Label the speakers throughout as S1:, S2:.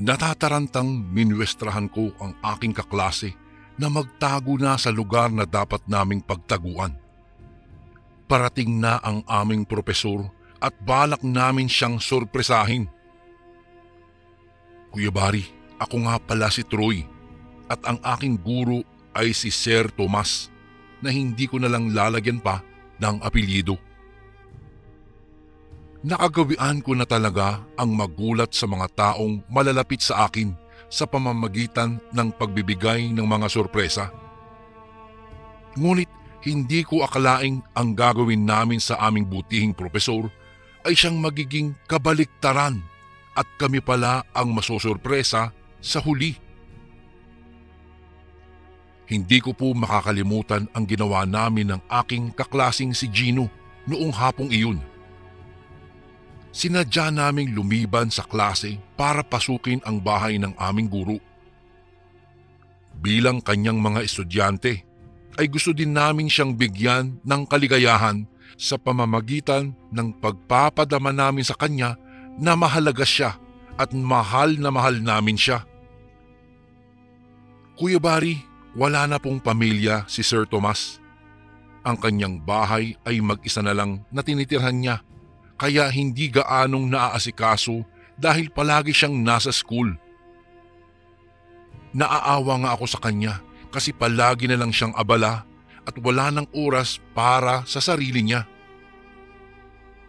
S1: Natatarantang minwestrahan ko ang aking kaklase na magtago na sa lugar na dapat naming pagtaguan. Parating na ang aming propesor at balak namin siyang sorpresahin. Kuya Bari, ako nga pala si Troy at ang aking guro ay si Sir Tomas na hindi ko na lang lalagyan pa ng apelyido. Nakagawian ko na talaga ang magulat sa mga taong malalapit sa akin sa pamamagitan ng pagbibigay ng mga sorpresa. Ngunit hindi ko akalaing ang gagawin namin sa aming butihing propesor ay siyang magiging kabaliktaran at kami pala ang masosorpresa sa huli. Hindi ko po makakalimutan ang ginawa namin ng aking kaklasing si Gino noong hapong iyon. Sinadya naming lumiban sa klase para pasukin ang bahay ng aming guro. Bilang kanyang mga estudyante, ay gusto din namin siyang bigyan ng kaligayahan sa pamamagitan ng pagpapadama namin sa kanya na mahalaga siya at mahal na mahal namin siya. Kuya Bari, wala na pong pamilya si Sir Tomas. Ang kanyang bahay ay mag-isa na lang na tinitirhan niya. Kaya hindi gaanong naaasikaso dahil palagi siyang nasa school. Naaawa nga ako sa kanya kasi palagi na lang siyang abala at wala ng oras para sa sarili niya.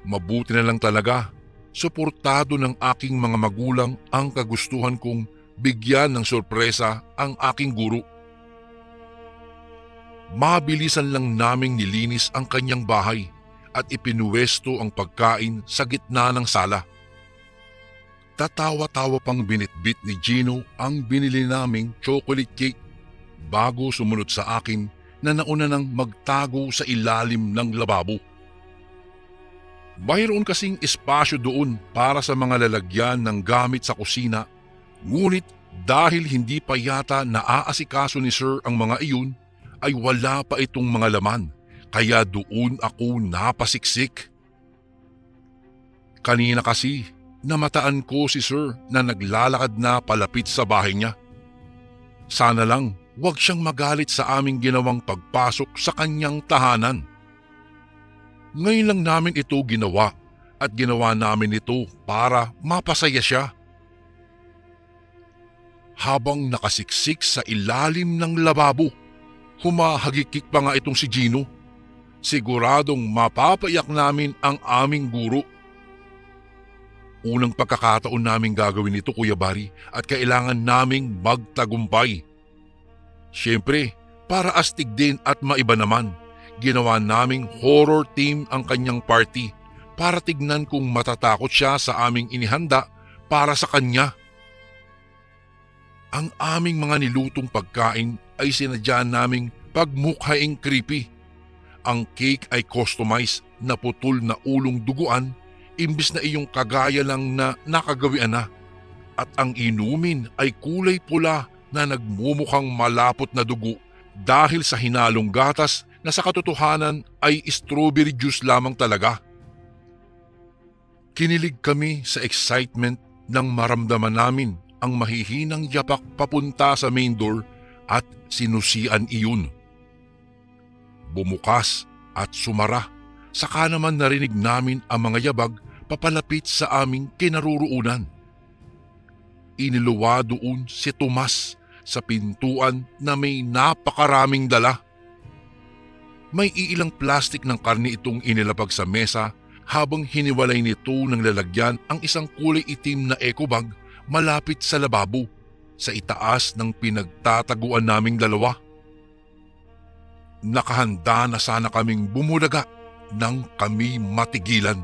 S1: Mabuti na lang talaga, suportado ng aking mga magulang ang kagustuhan kong bigyan ng sorpresa ang aking guro. Mabilisan lang naming nilinis ang kanyang bahay at ipinuwesto ang pagkain sa gitna ng sala. Tatawa-tawa pang binitbit ni Gino ang binili naming chocolate cake bago sumunod sa akin na nauna nang magtago sa ilalim ng lababo. Mayroon kasing espasyo doon para sa mga lalagyan ng gamit sa kusina, ngunit dahil hindi pa yata naaasikaso ni Sir ang mga iyon, ay wala pa itong mga laman. Kaya doon ako napasiksik. Kanina kasi namataan ko si Sir na naglalakad na palapit sa bahay niya. Sana lang wag siyang magalit sa aming ginawang pagpasok sa kanyang tahanan. Ngayon lang namin ito ginawa at ginawa namin ito para mapasaya siya. Habang nakasiksik sa ilalim ng lababo, humahagikik pa nga itong si Gino. Siguradong mapapayak namin ang aming guro. Unang pagkakataon naming gagawin ito, Kuya Bari, at kailangan naming magtagumpay. Siyempre, para astig din at maiba naman, ginawa naming horror theme ang kanyang party para tignan kung matatakot siya sa aming inihanda para sa kanya. Ang aming mga nilutong pagkain ay sinadya naming pagmukhaing creepy. Ang cake ay customized na putol na ulong duguan imbis na iyong kagaya lang na nakagawian na. At ang inumin ay kulay pula na nagmumukhang malapot na dugo dahil sa hinalong gatas na sa katotohanan ay strawberry juice lamang talaga. Kinilig kami sa excitement nang maramdaman namin ang mahihinang yapak papunta sa main door at sinusian iyon. Bumukas at sumara, saka naman narinig namin ang mga yabag papalapit sa aming kinaruruunan. Iniluwa doon si Tomas sa pintuan na may napakaraming dala. May iilang plastik ng karne itong inilapag sa mesa habang hiniwalay nito ng lalagyan ang isang kulay itim na eco bag malapit sa lababo sa itaas ng pinagtataguan naming dalawa. Nakahanda na sana kaming bumulaga nang kami matigilan.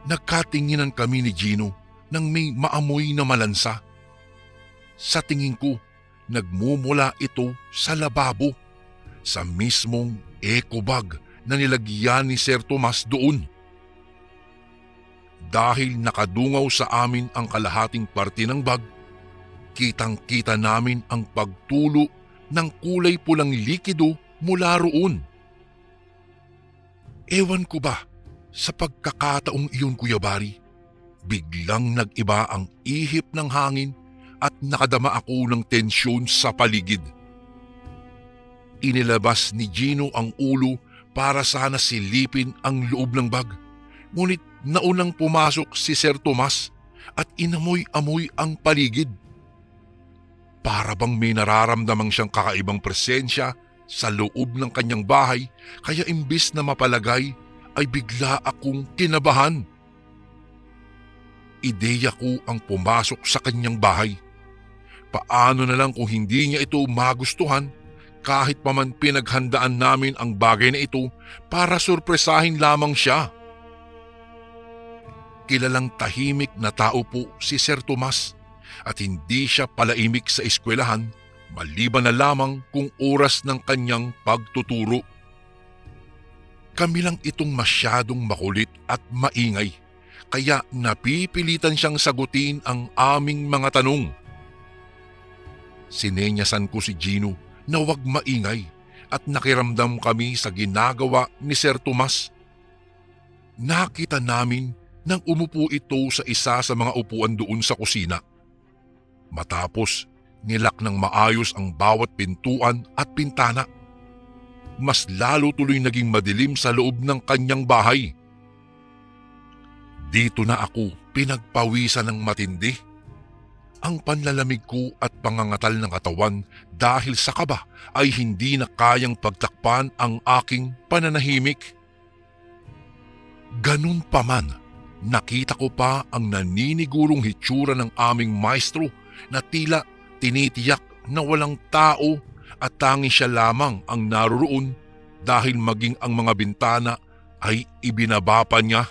S1: Nagkatinginan kami ni Gino nang may maamoy na malansa. Sa tingin ko, nagmumula ito sa lababo, sa mismong eco bag na nilagyan ni Sir Tomas doon. Dahil nakadungaw sa amin ang kalahating parte ng bag, kitang-kita namin ang pagtulo ng kulay pulang likido mula roon. Ewan ko ba, sa pagkakataong iyon, Kuya Bari, Biglang nag-iba ang ihip ng hangin at nakadama ako ng tensyon sa paligid. Inilabas ni Gino ang ulo para sana silipin ang loob ng bag. Ngunit naunang pumasok si Sir Tomas at inamoy-amoy ang paligid. Para bang may nararamdamang siyang kakaibang presensya sa loob ng kanyang bahay, kaya imbis na mapalagay ay bigla akong kinabahan. Ideya ko ang pumasok sa kanyang bahay. Paano na lang kung hindi niya ito magustuhan kahit pa man pinaghandaan namin ang bagay na ito para sorpresahin lamang siya. Kilalang tahimik na tao po si Sir Tomas at hindi siya palaimik sa eskwelahan maliban na lamang kung oras ng kanyang pagtuturo. Kami lang itong masyadong makulit at maingay. Kaya napipilitan siyang sagutin ang aming mga tanong. Sinenyasan ko si Gino na huwag maingay at nakiramdam kami sa ginagawa ni Sir Tomas. Nakita namin nang umupo ito sa isa sa mga upuan doon sa kusina. Matapos, nilak ng maayos ang bawat pintuan at pintana. Mas lalo tuloy naging madilim sa loob ng kanyang bahay. Dito na ako pinagpawisan ng matindi. Ang panlalamig ko at pangangatal ng katawan dahil sa kaba ay hindi na kayang pagtakpan ang aking pananahimik. Ganun pa man, nakita ko pa ang naninigurong hitsura ng aming maestro na tila tinitiyak na walang tao at tanging siya lamang ang naroroon dahil maging ang mga bintana ay ibinaba pa niya.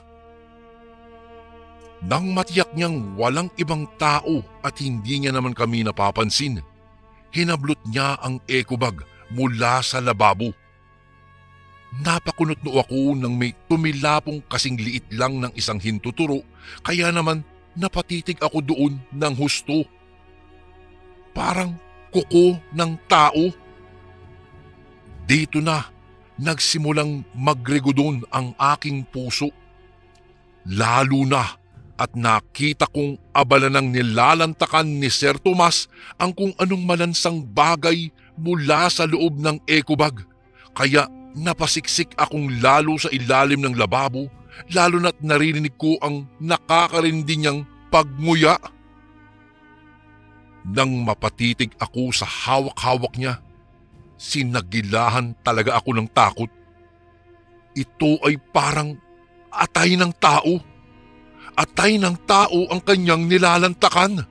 S1: Nang matiyak niyang walang ibang tao at hindi niya naman kami napapansin, hinablot niya ang eco bag mula sa lababo. Napakunot-no ako nang may tumilapong kasing liit lang ng isang hintuturo, kaya naman napatitig ako doon ng husto. Parang kuko ng tao. Dito na nagsimulang magregodon ang aking puso. Lalo na at nakita kong abala ng nilalantakan ni Sir Tomas ang kung anong malansang bagay mula sa loob ng eco bag. Kaya napasiksik akong lalo sa ilalim ng lababo, lalo na't narinig ko ang nakakarindi niyang pagmuya. Nang mapatitig ako sa hawak-hawak niya, sinagilahan talaga ako ng takot. Ito ay parang atay ng tao. Atay ng tao ang kanyang nilalantakan.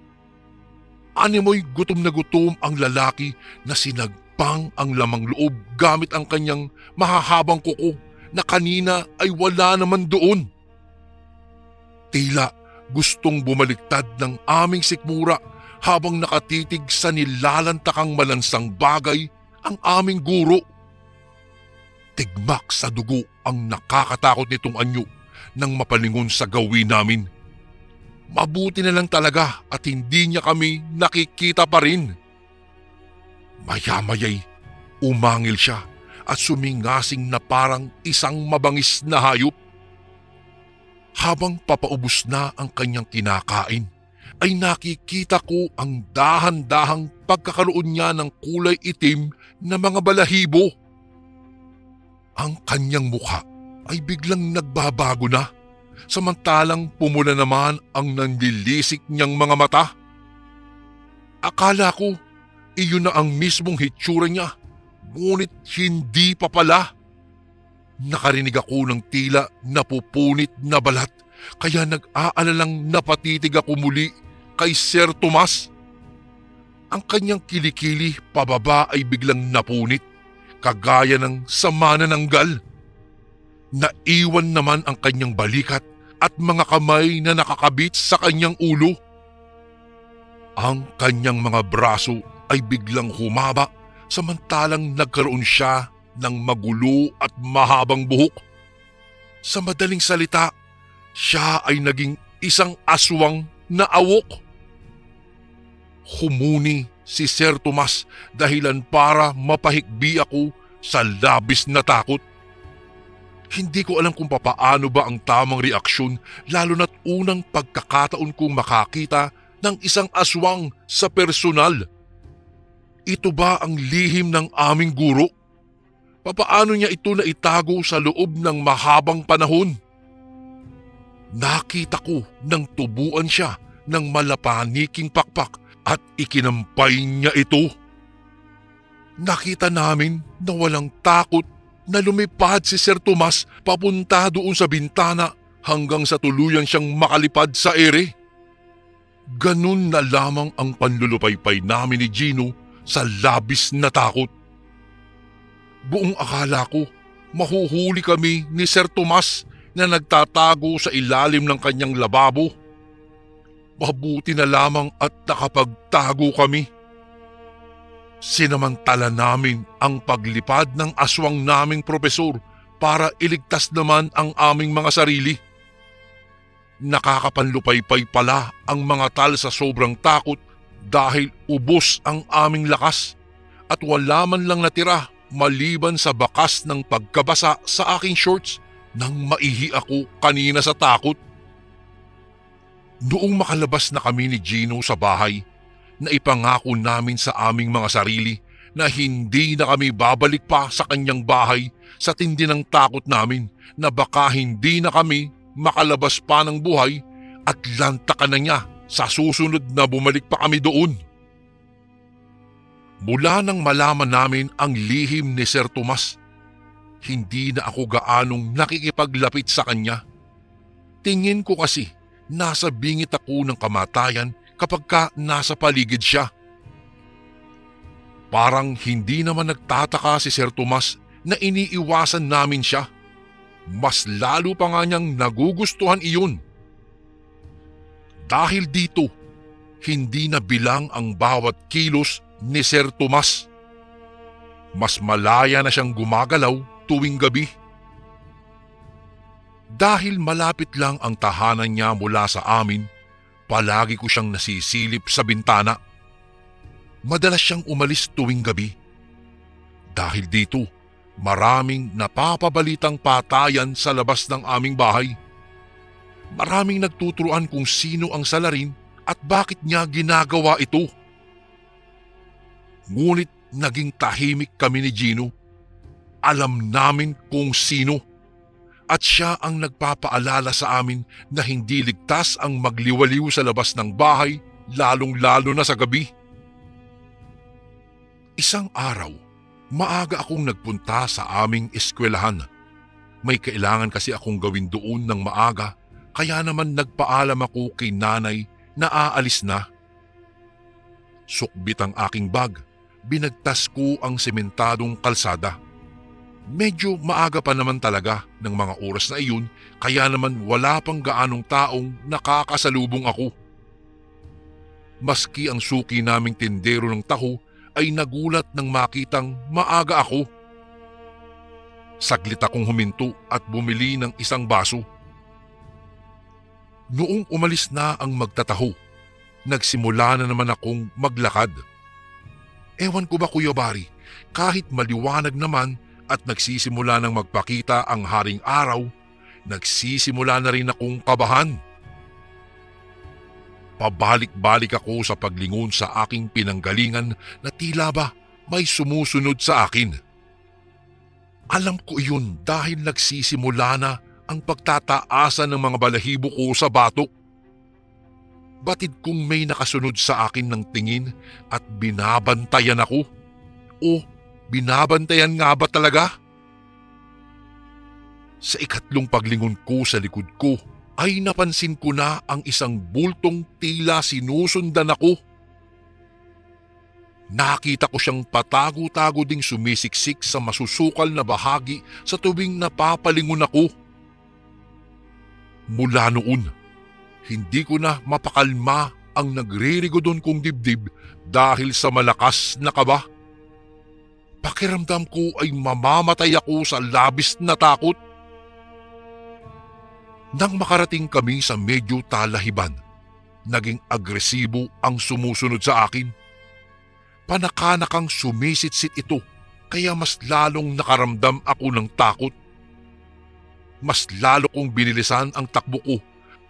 S1: Animoy gutom na gutom ang lalaki na sinagpang ang lamang loob gamit ang kanyang mahahabang kuko na kanina ay wala naman doon. Tila gustong bumaliktad ng aming sikmura habang nakatitig sa nilalantakang malansang bagay ang aming guro. Tigmak sa dugo ang nakakatakot nitong anyo nang mapalingon sa gawin namin. Mabuti na lang talaga at hindi niya kami nakikita pa rin. Maya-maya'y umangil siya at sumingasing na parang isang mabangis na hayop. Habang papaubos na ang kanyang kinakain, ay nakikita ko ang dahan-dahang pagkakaroon niya ng kulay itim na mga balahibo. Ang kanyang mukha ay biglang nagbabago na, samantalang pumula naman ang nanlilisik niyang mga mata. Akala ko iyon na ang mismong hitsura niya, ngunit hindi pa pala. Nakarinig ako ng tila napupunit na balat, kaya nag-aalalang napatitig ako muli kay Sir Tomas. Ang kanyang kilikili pababa ay biglang napunit, kagaya ng sama na nanggal. Naiwan naman ang kanyang balikat at mga kamay na nakakabit sa kanyang ulo. Ang kanyang mga braso ay biglang humaba samantalang nagkaroon siya ng magulo at mahabang buhok. Sa madaling salita, siya ay naging isang aswang na awok. Humuni si Sir Tomas dahilan para mapahikbi ako sa labis na takot. Hindi ko alam kung papaano ba ang tamang reaksyon lalo na't unang pagkakataon kong makakita ng isang aswang sa personal. Ito ba ang lihim ng aming guro? Papaano niya ito naitago sa loob ng mahabang panahon? Nakita ko nang tubuan siya ng malapaniking pakpak at ikinampay niya ito. Nakita namin na walang takot na lumipad si Sir Tomas papunta doon sa bintana hanggang sa tuluyan siyang makalipad sa ere. Ganun na lamang ang panlulupaypay namin ni Gino sa labis na takot. Buong akala ko mahuhuli kami ni Sir Tomas na nagtatago sa ilalim ng kanyang lababo. Mabuti na lamang at nakapagtago kami. Sinamantala namin ang paglipad ng aswang naming propesor para iligtas naman ang aming mga sarili. Nakakapanlupaypay pala ang mga tal sa sobrang takot dahil ubos ang aming lakas at wala man lang natira maliban sa bakas ng pagkabasa sa aking shorts nang maihi ako kanina sa takot. Noong makalabas na kami ni Gino sa bahay, naipangako namin sa aming mga sarili na hindi na kami babalik pa sa kanyang bahay sa tindi ng takot namin na baka hindi na kami makalabas pa ng buhay at lantakan na niya sa susunod na bumalik pa kami doon. Mula nang malaman namin ang lihim ni Sir Tomas, hindi na ako gaanong nakikipaglapit sa kanya. Tingin ko kasi nasa bingit ako ng kamatayan kapag ka nasa paligid siya. Parang hindi naman nagtataka si Sir Tomas na iniiwasan namin siya. Mas lalo pa nga niyang nagugustuhan iyon. Dahil dito, hindi na bilang ang bawat kilos ni Sir Tomas. Mas malaya na siyang gumagalaw tuwing gabi. Dahil malapit lang ang tahanan niya mula sa amin, palagi ko siyang nasisilip sa bintana. Madalas siyang umalis tuwing gabi. Dahil dito, maraming napapabalitang patayan sa labas ng aming bahay. Maraming nagtuturuan kung sino ang salarin at bakit niya ginagawa ito. Ngunit naging tahimik kami ni Gino. Alam namin kung sino. At siya ang nagpapaalala sa amin na hindi ligtas ang magliwaliw sa labas ng bahay, lalong-lalo na sa gabi. Isang araw, maaga akong nagpunta sa aming eskwelahan. May kailangan kasi akong gawin doon ng maaga, kaya naman nagpaalam ako kay nanay na aalis na. Sukbit ang aking bag, binagtas ko ang sementadong kalsada. Medyo maaga pa naman talaga ng mga oras na iyon, kaya naman wala pang gaanong taong nakakasalubong ako. Maski ang suki naming tindero ng taho ay nagulat nang makitang maaga ako. Saglit akong huminto at bumili ng isang baso. Noong umalis na ang magtataho, nagsimula na naman akong maglakad. Ewan ko ba Kuya Bari, kahit maliwanag naman at nagsisimula nang magpakita ang haring araw, nagsisimula na rin akong kabahan. Pabalik-balik ako sa paglingon sa aking pinanggalingan na tila ba may sumusunod sa akin. Alam ko iyon dahil nagsisimula na ang pagtataasan ng mga balahibo ko sa batok. Batid kong may nakasunod sa akin ng tingin at binabantayan ako. O binabantayan nga ba talaga? Sa ikatlong paglingon ko sa likod ko ay napansin ko na ang isang bultong tila sinusundan ako. Nakita ko siyang patago-tago ding sumisiksik sa masusukal na bahagi sa tuwing napapalingon ako. Mula noon, hindi ko na mapakalma ang nagririgodon kong dibdib dahil sa malakas na kaba. Pakiramdam ko ay mamamatay ako sa labis na takot. Nang makarating kami sa medyo talahiban, naging agresibo ang sumusunod sa akin. Panakanakang sumisitsit ito kaya mas lalong nakaramdam ako ng takot. mas lalo kong binilisan ang takbo ko,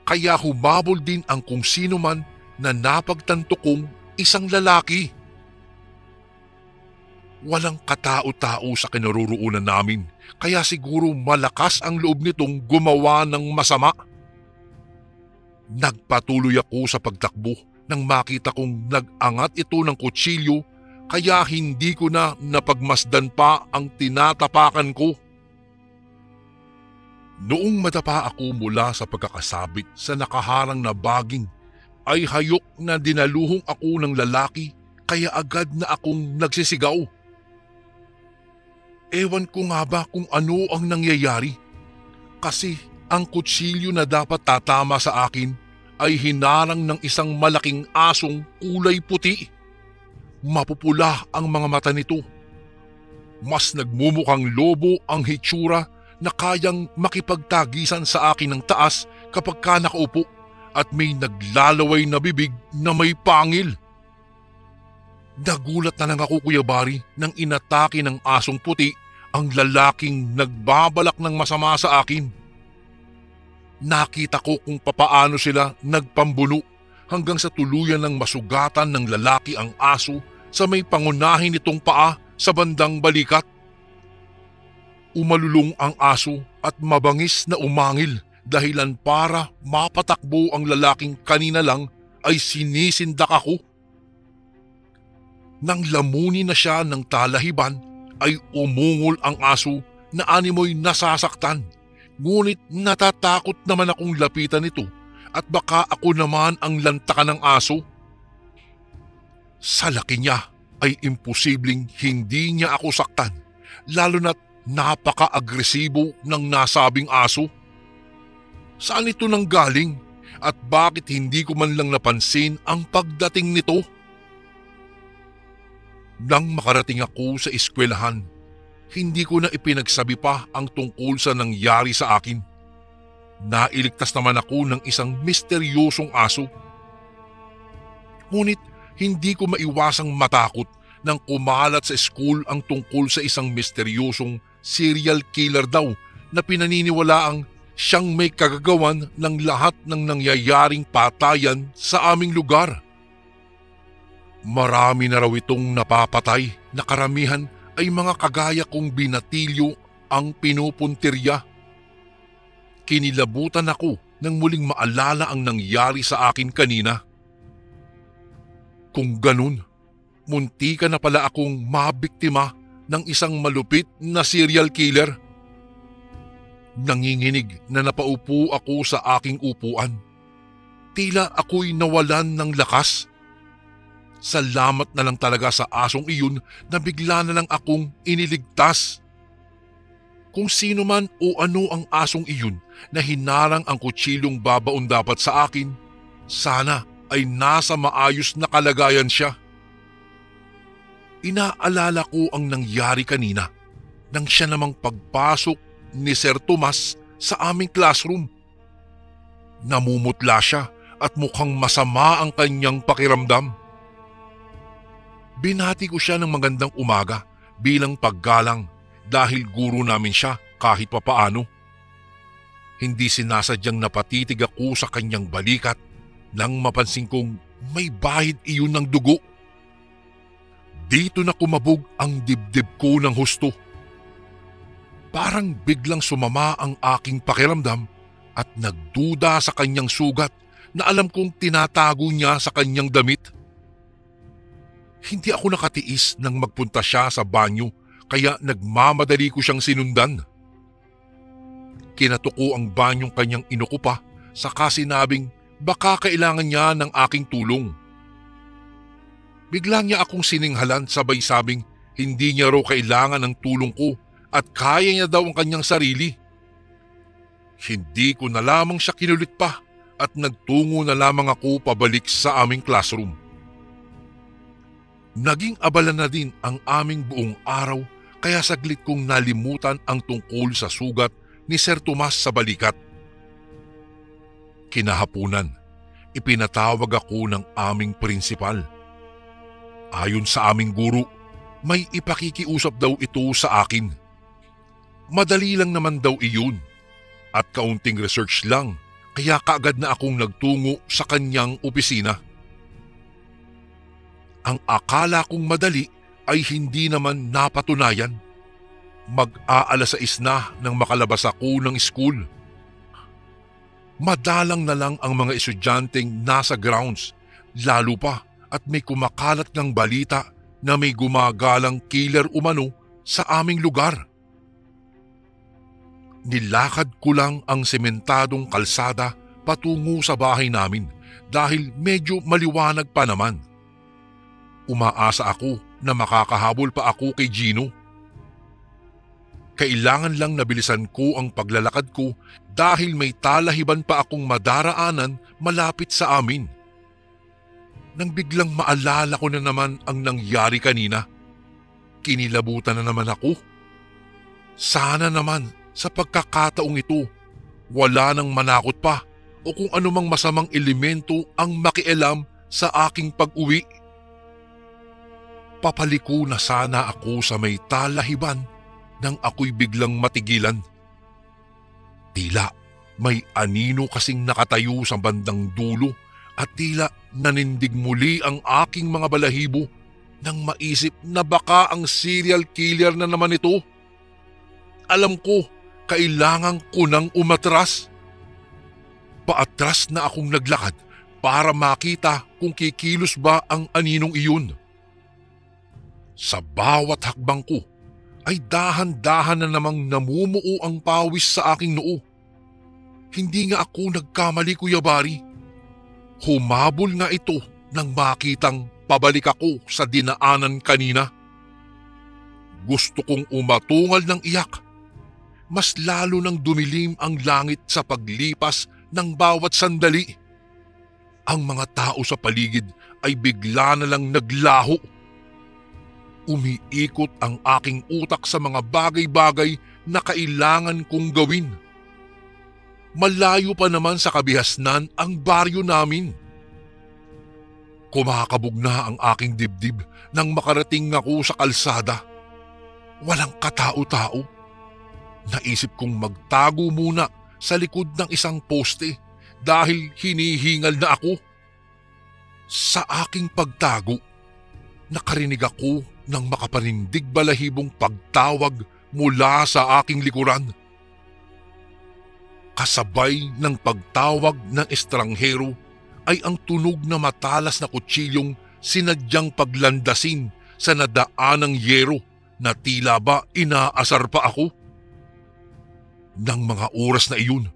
S1: kaya humabol din ang kung sino man na napagtanto kong isang lalaki. Walang katao-tao sa kinaroroonan namin, kaya siguro malakas ang loob nitong gumawa ng masama. Nagpatuloy ako sa pagtakbo nang makita kong nag-angat ito ng kutsilyo, kaya hindi ko na napagmasdan pa ang tinatapakan ko. Noong madapa ako mula sa pagkakasabit sa nakaharang na baging, ay hayok na dinaluhong ako ng lalaki, kaya agad na akong nagsisigaw. Ewan ko nga ba kung ano ang nangyayari, kasi ang kutsilyo na dapat tatama sa akin ay hinarang ng isang malaking asong kulay puti. Mapupula ang mga mata nito. Mas nagmumukhang lobo ang hitsura na kayang makipagtagisan sa akin ng taas kapag ka nakaupo, at may naglalaway na bibig na may pangil. Nagulat na lang ako, Kuya Bari, nang inatake ng asong puti ang lalaking nagbabalak ng masama sa akin. Nakita ko kung papaano sila nagpambuno hanggang sa tuluyan ng masugatan ng lalaki ang aso sa may pangunahin nitong paa sa bandang balikat. Umalulong ang aso at mabangis na umangil, dahilan para mapatakbo ang lalaking kanina lang ay sinisindak ako. Nang lamunin na siya ng talahiban ay umungol ang aso na animoy nasasaktan, ngunit natatakot naman akong lapitan nito at baka ako naman ang lantakan ng aso. Sa laki niya ay imposibleng hindi niya ako saktan, lalo na't napaka-agresibo ng nasabing aso. Saan ito nanggaling at bakit hindi ko man lang napansin ang pagdating nito? Nang makarating ako sa eskwelahan, hindi ko na ipinagsabi pa ang tungkol sa nangyari sa akin. Nailigtas naman ako ng isang misteryosong aso. Ngunit hindi ko maiwasang matakot nang kumalat sa school ang tungkol sa isang misteryosong serial killer daw na pinaniniwalaang siyang may kagagawan ng lahat ng nangyayaring patayan sa aming lugar. Marami na raw itong napapatay na karamihan ay mga kagaya kong binatilyo ang pinupuntirya. Kinilabutan ako nang muling maalala ang nangyari sa akin kanina. Kung ganun, munti ka na pala akong mabiktima ng isang malupit na serial killer. Nanginginig na napaupo ako sa aking upuan. Tila ako'y nawalan ng lakas. Salamat na lang talaga sa asong iyon na bigla na lang akong iniligtas. Kung sino man o ano ang asong iyon na hinarang ang kutsilong babaon dapat sa akin, sana ay nasa maayos na kalagayan siya. Inaalala ko ang nangyari kanina nang siya namang pagpasok ni Sir Tomas sa aming classroom. Namumutla siya at mukhang masama ang kanyang pakiramdam. Binati ko siya ng magandang umaga bilang paggalang dahil guro namin siya kahit papaano. Hindi sinasadyang napatitig ako sa kanyang balikat nang mapansin kong may bahid iyon ng dugo. Dito na kumabog ang dibdib ko ng husto. Parang biglang sumama ang aking pakiramdam at nagduda sa kanyang sugat na alam kong tinatago niya sa kanyang damit. Hindi ako nakatiis nang magpunta siya sa banyo, kaya nagmamadali ko siyang sinundan. Kinatuko ang banyong kanyang inukupa, saka sinabing baka kailangan niya ng aking tulong. Bigla niya akong sininghalan, sabay sabing hindi niya raw kailangan ng tulong ko at kaya niya daw ang kanyang sarili. Hindi ko na lamang siya kinulit pa at nagtungo na lamang ako pabalik sa aming classroom. Naging abala na din ang aming buong araw, kaya saglit kong nalimutan ang tungkol sa sugat ni Sir Tomas sa balikat. Kinahapunan, ipinatawag ako ng aming prinsipal. Ayon sa aming guro, may ipakikiusap daw ito sa akin. Madali lang naman daw iyon. At kaunting research lang, kaya kaagad na akong nagtungo sa kanyang opisina. Ang akala kong madali ay hindi naman napatunayan. Mag-aalas-6 na nang makalabas ako ng school. Madalang na lang ang mga estudyanteng nasa grounds, lalo pa at may kumakalat ng balita na may gumagalang killer umano sa aming lugar. Nilakad ko lang ang sementadong kalsada patungo sa bahay namin dahil medyo maliwanag pa naman. Umaasa ako na makakahabol pa ako kay Gino. Kailangan lang nabilisan ko ang paglalakad ko dahil may talahiban pa akong madaraanan malapit sa amin. Nang biglang maalala ko na naman ang nangyari kanina, kinilabutan na naman ako. Sana naman sa pagkakataong ito, wala nang manakot pa o kung anumang masamang elemento ang makialam sa aking pag-uwi. Papaliko na sana ako sa may talahiban nang ako'y biglang matigilan. Tila may anino kasing nakatayo sa bandang dulo at tila nanindig muli ang aking mga balahibo nang maisip na baka ang serial killer na naman ito. Alam ko, kailangan ko nang umatras. Paatras na akong naglakad para makita kung kikilos ba ang aninong iyon. Sa bawat hakbang ko ay dahan-dahan na namang namumuo ang pawis sa aking noo. Hindi nga ako nagkamali, Kuya Bari. Humabol nga ito nang makitang pabalik ako sa dinaanan kanina. Gusto kong umatungal ng iyak. Mas lalo nang dumilim ang langit sa paglipas ng bawat sandali. Ang mga tao sa paligid ay bigla na lang naglaho. Umiikot ang aking utak sa mga bagay-bagay na kailangan kong gawin. Malayo pa naman sa kabihasnan ang baryo namin. Kumakabog na ang aking dibdib nang makarating ako sa kalsada. Walang katao-tao. Naisip kong magtago muna sa likod ng isang poste dahil hinihingal na ako. Sa aking pagtago, nakarinig ako ng makapanindig balahibong pagtawag mula sa aking likuran. Kasabay ng pagtawag ng estranghero ay ang tunog na matalas na kutsilyong sinadyang paglandasin sa nadaanang yero na tila ba inaasar pa ako. Nang mga oras na iyon,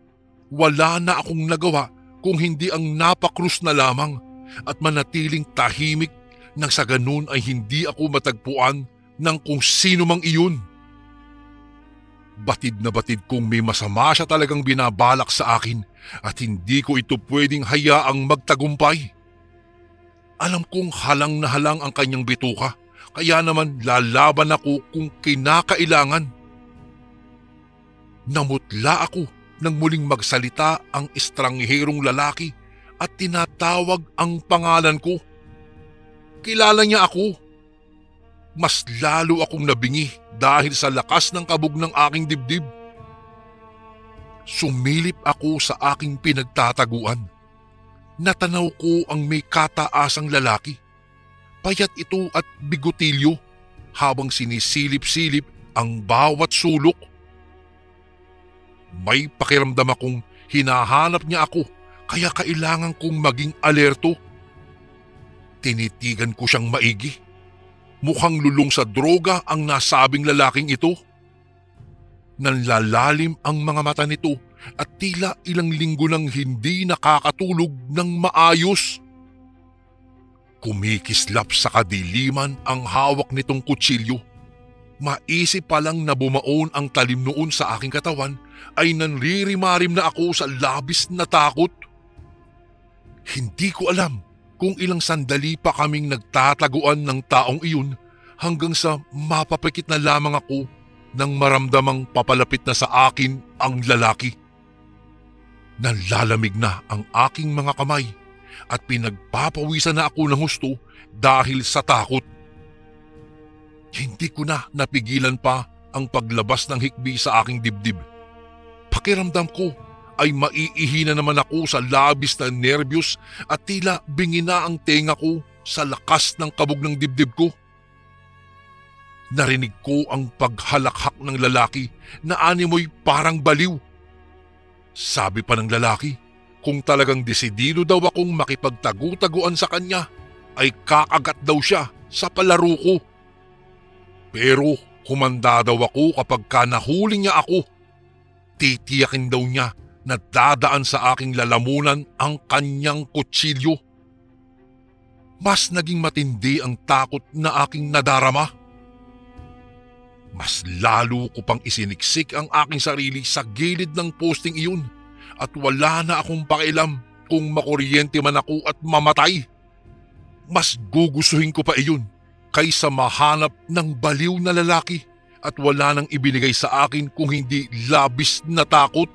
S1: wala na akong nagawa kung hindi ang napakrus na lamang at manatiling tahimik nang sa ganun ay hindi ako matagpuan ng kung sino mang iyon. Batid na batid kong may masama siya talagang binabalak sa akin at hindi ko ito pwedeng hayaang magtagumpay. Alam kong halang na halang ang kanyang bituka, kaya naman lalaban ako kung kinakailangan. Namutla ako nang muling magsalita ang estrangherong lalaki at tinatawag ang pangalan ko. Kilala niya ako. Mas lalo akong nabingi dahil sa lakas ng kabog ng aking dibdib. Sumilip ako sa aking pinagtataguan. Natanaw ko ang may kataasang lalaki. Payat ito at bigotilyo habang sinisilip-silip ang bawat sulok. May pakiramdam akong hinahanap niya ako kaya kailangan kong maging alerto. Tinitigan ko siyang maigi. Mukhang lulong sa droga ang nasabing lalaking ito. Nanlalalim ang mga mata nito at tila ilang linggo nang hindi nakakatulog ng maayos. Kumikislap sa kadiliman ang hawak nitong kutsilyo. Maisip pa lang na bumaon ang talim noon sa aking katawan ay nanririmarim na ako sa labis na takot. Hindi ko alam kung ilang sandali pa kaming nagtataguan ng taong iyon hanggang sa mapapikit na lamang ako nang maramdamang papalapit na sa akin ang lalaki. Nanlalamig na ang aking mga kamay at pinagpapawisan na ako ng husto dahil sa takot. Hindi ko na napigilan pa ang paglabas ng hikbi sa aking dibdib. pakiramdam ko ay maiihina naman ako sa labis na nervyos at tila bingina ang tenga ko sa lakas ng kabog ng dibdib ko. Narinig ko ang paghalakhak ng lalaki na animoy parang baliw. Sabi pa ng lalaki, kung talagang desidido daw akong makipagtagu-taguan sa kanya, ay kakagat daw siya sa palaro ko. Pero humanda daw ako kapag nahuli niya ako. Titiyakin daw niya na dadaan sa aking lalamunan ang kanyang kutsilyo. Mas naging matindi ang takot na aking nadarama. Mas lalo ko pang isiniksik ang aking sarili sa gilid ng posting iyon at wala na akong pakialam kung makuryente man ako at mamatay. Mas gugustuhin ko pa iyon kaysa mahanap ng baliw na lalaki at wala nang ibinigay sa akin kung hindi labis na takot.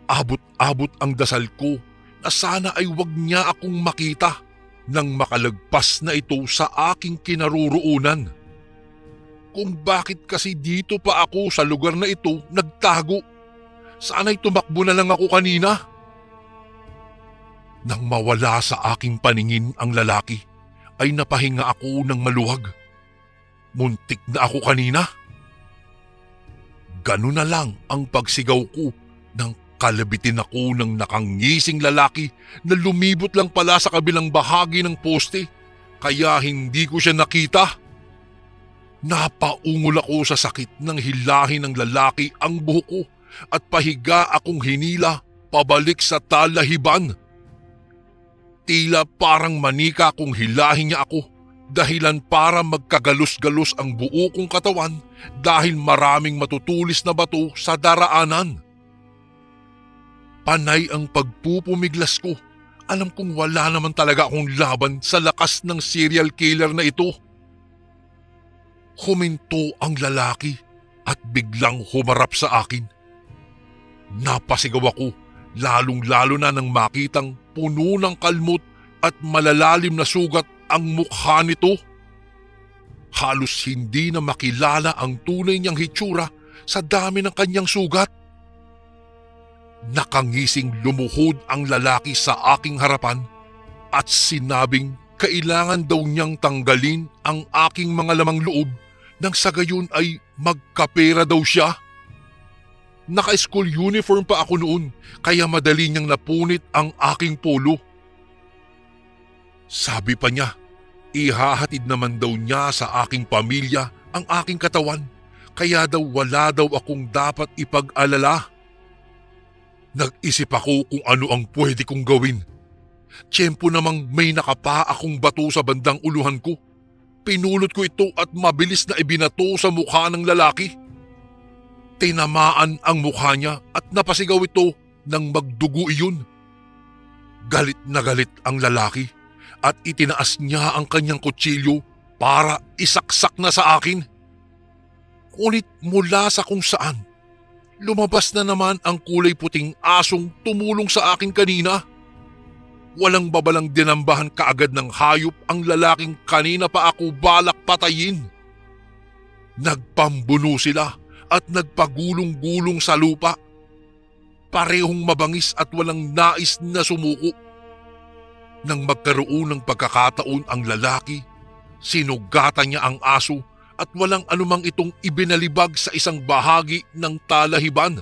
S1: Abot-abot ang dasal ko na sana ay wag niya akong makita nang makalagpas na ito sa aking kinaroroonan. Kung bakit kasi dito pa ako sa lugar na ito nagtago? Sana'y tumakbo na lang ako kanina. Nang mawala sa aking paningin ang lalaki, ay napahinga ako ng maluwag. Muntik na ako kanina. Ganun na lang ang pagsigaw ko nang kalabitin ako ng nakangising lalaki na lumibot lang pala sa kabilang bahagi ng poste, kaya hindi ko siya nakita. Napaungol ako sa sakit ng hilahin ng lalaki ang buhok ko at pahiga akong hinila pabalik sa talahiban. Tila parang manika kung hilahin niya ako, dahilan para magkagalos-galos ang buo kong katawan dahil maraming matutulis na bato sa daraanan. Panay ang pagpupumiglas ko. Alam kong wala naman talaga akong laban sa lakas ng serial killer na ito. Huminto ang lalaki at biglang humarap sa akin. Napasigaw ako, lalong-lalo na nang makitang puno ng kalmot at malalalim na sugat ang mukha nito. Halos hindi na makilala ang tunay niyang hitsura sa dami ng kanyang sugat. Nakangising lumuhod ang lalaki sa aking harapan at sinabing kailangan daw niyang tanggalin ang aking mga lamang loob nang sa gayon ay magkapera daw siya. Naka-school uniform pa ako noon kaya madali niyang napunit ang aking polo. Sabi pa niya, ihahatid naman daw niya sa aking pamilya ang aking katawan kaya daw wala daw akong dapat ipag-alala. Nag-isip ako kung ano ang pwede kong gawin. Tiyempo namang may nakapa akong bato sa bandang uluhan ko. Pinulot ko ito at mabilis na ibinato sa mukha ng lalaki. Tinamaan ang mukha niya at napasigaw ito nang magdugo iyon. Galit na galit ang lalaki at itinaas niya ang kanyang kutsilyo para isaksak na sa akin. Ngunit mula sa kung saan, lumabas na naman ang kulay puting asong tumulong sa akin kanina. Walang babalang dinambahan kaagad ng hayop ang lalaking kanina pa ako balak patayin. Nagpambuno sila at nagpagulong-gulong sa lupa. Parehong mabangis at walang nais na sumuko. Nang magkaroon ng pagkakataon ang lalaki, sinugatan niya ang aso at walang anumang itong ibinalibag sa isang bahagi ng talahiban.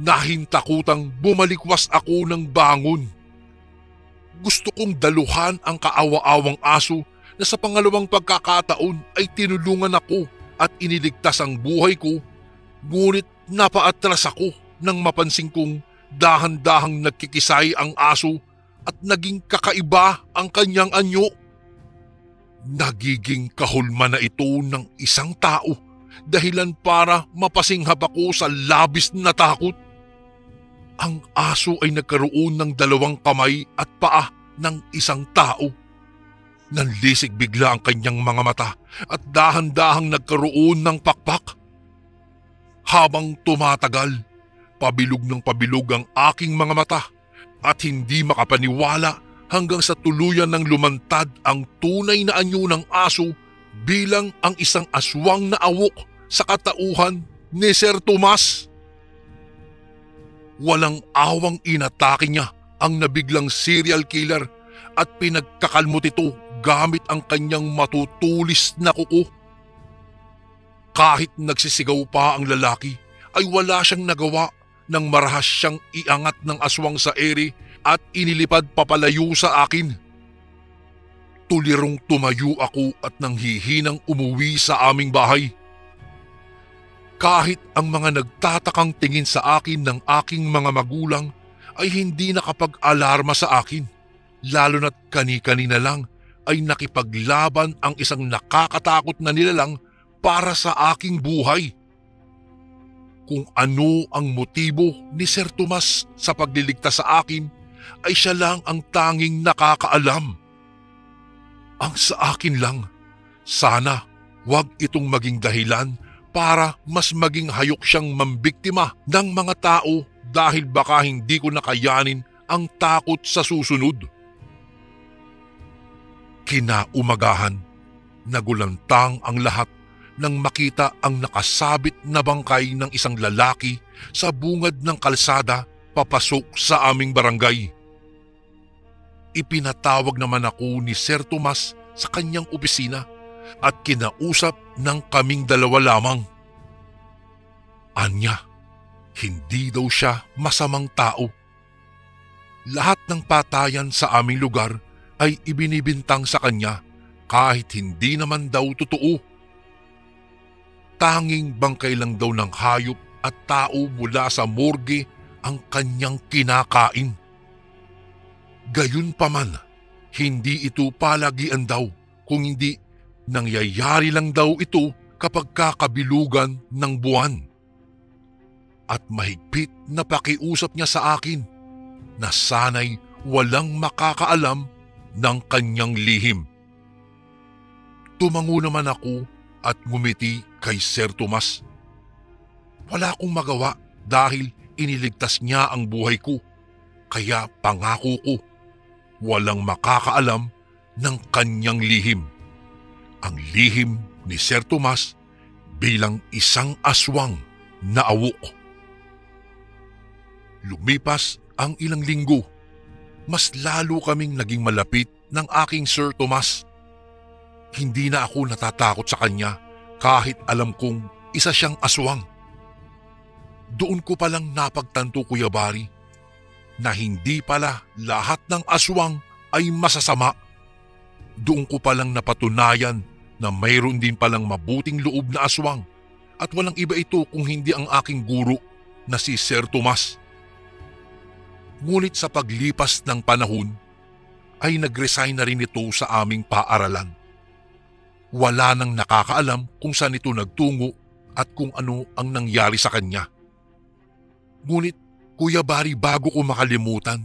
S1: Nahintakutang bumalikwas ako ng bangon. Gusto kong daluhan ang kaawa-awang aso na sa pangalawang pagkakataon ay tinulungan ako at iniligtas ang buhay ko, ngunit napaatras ako nang mapansin kong dahan-dahang nagkikisay ang aso at naging kakaiba ang kanyang anyo. Nagiging kahulma na ito ng isang tao dahilan para mapasinghap ako sa labis na takot. Ang aso ay nagkaroon ng 2 kamay at paa ng isang tao. Nanlisik bigla ang kanyang mga mata at dahan-dahang nagkaroon ng pakpak. Habang tumatagal, pabilog ng pabilog ang aking mga mata at hindi makapaniwala hanggang sa tuluyan ng lumantad ang tunay na anyo ng aso bilang ang isang aswang na awok sa katauhan ni Sir Tomas. walang awang inatake niya ang nabiglang serial killer at pinagkakalmot ito gamit ang kanyang matutulis na kuko. Kahit nagsisigaw pa ang lalaki ay wala siyang nagawa nang marahas siyang iangat ng aswang sa ere at inilipad papalayo sa akin. Tulirong tumayo ako at nanghihinang umuwi sa aming bahay. Kahit ang mga nagtatakang tingin sa akin ng aking mga magulang ay hindi nakapag-alarma sa akin, lalo na't kani-kanina lang ay nakipaglaban ang isang nakakatakot na nilalang para sa aking buhay. Kung ano ang motibo ni Sir Tomas sa pagliligtas sa akin ay siya lang ang tanging nakakaalam. Ang sa akin lang, sana wag itong maging dahilan para mas maging hayok siyang mambiktima ng mga tao dahil baka hindi ko nakayanin ang takot sa susunod. Kinaumagahan, nagulantang ang lahat nang makita ang nakasabit na bangkay ng isang lalaki sa bungad ng kalsada papasok sa aming barangay. Ipinatawag naman ako ni Sir Tomas sa kanyang opisina at kinausap ng kaming dalawa lamang. Anya, hindi daw siya masamang tao. Lahat ng patayan sa aming lugar ay ibinibintang sa kanya kahit hindi naman daw totoo. Tanging bangkay lang daw ng hayop at tao mula sa morgue ang kanyang kinakain. Gayunpaman, hindi ito palagian daw, kung hindi nangyayari lang daw ito kapag kakabilugan ng buwan. At mahigpit na pakiusap niya sa akin na sana'y walang makakaalam ng kanyang lihim. Tumango naman ako at ngumiti kay Sir Tomas. Wala akong magawa dahil iniligtas niya ang buhay ko, kaya pangako ko, walang makakaalam ng kanyang lihim. Ang lihim ni Sir Tomas bilang isang aswang na awok. Lumipas ang ilang linggo, mas lalo kaming naging malapit ng aking Sir Tomas. Hindi na ako natatakot sa kanya kahit alam kong isa siyang aswang. Doon ko palang napagtanto, Kuya Bari, na hindi pala lahat ng aswang ay masasama. Doon ko palang napatunayan na mayroon din palang mabuting loob na aswang at walang iba ito kung hindi ang aking guro na si Sir Tomas. Ngunit sa paglipas ng panahon ay nag-resign na rin ito sa aming paaralan. Wala nang nakakaalam kung saan ito nagtungo at kung ano ang nangyari sa kanya. Ngunit, Kuya Bari, bago ko makalimutan,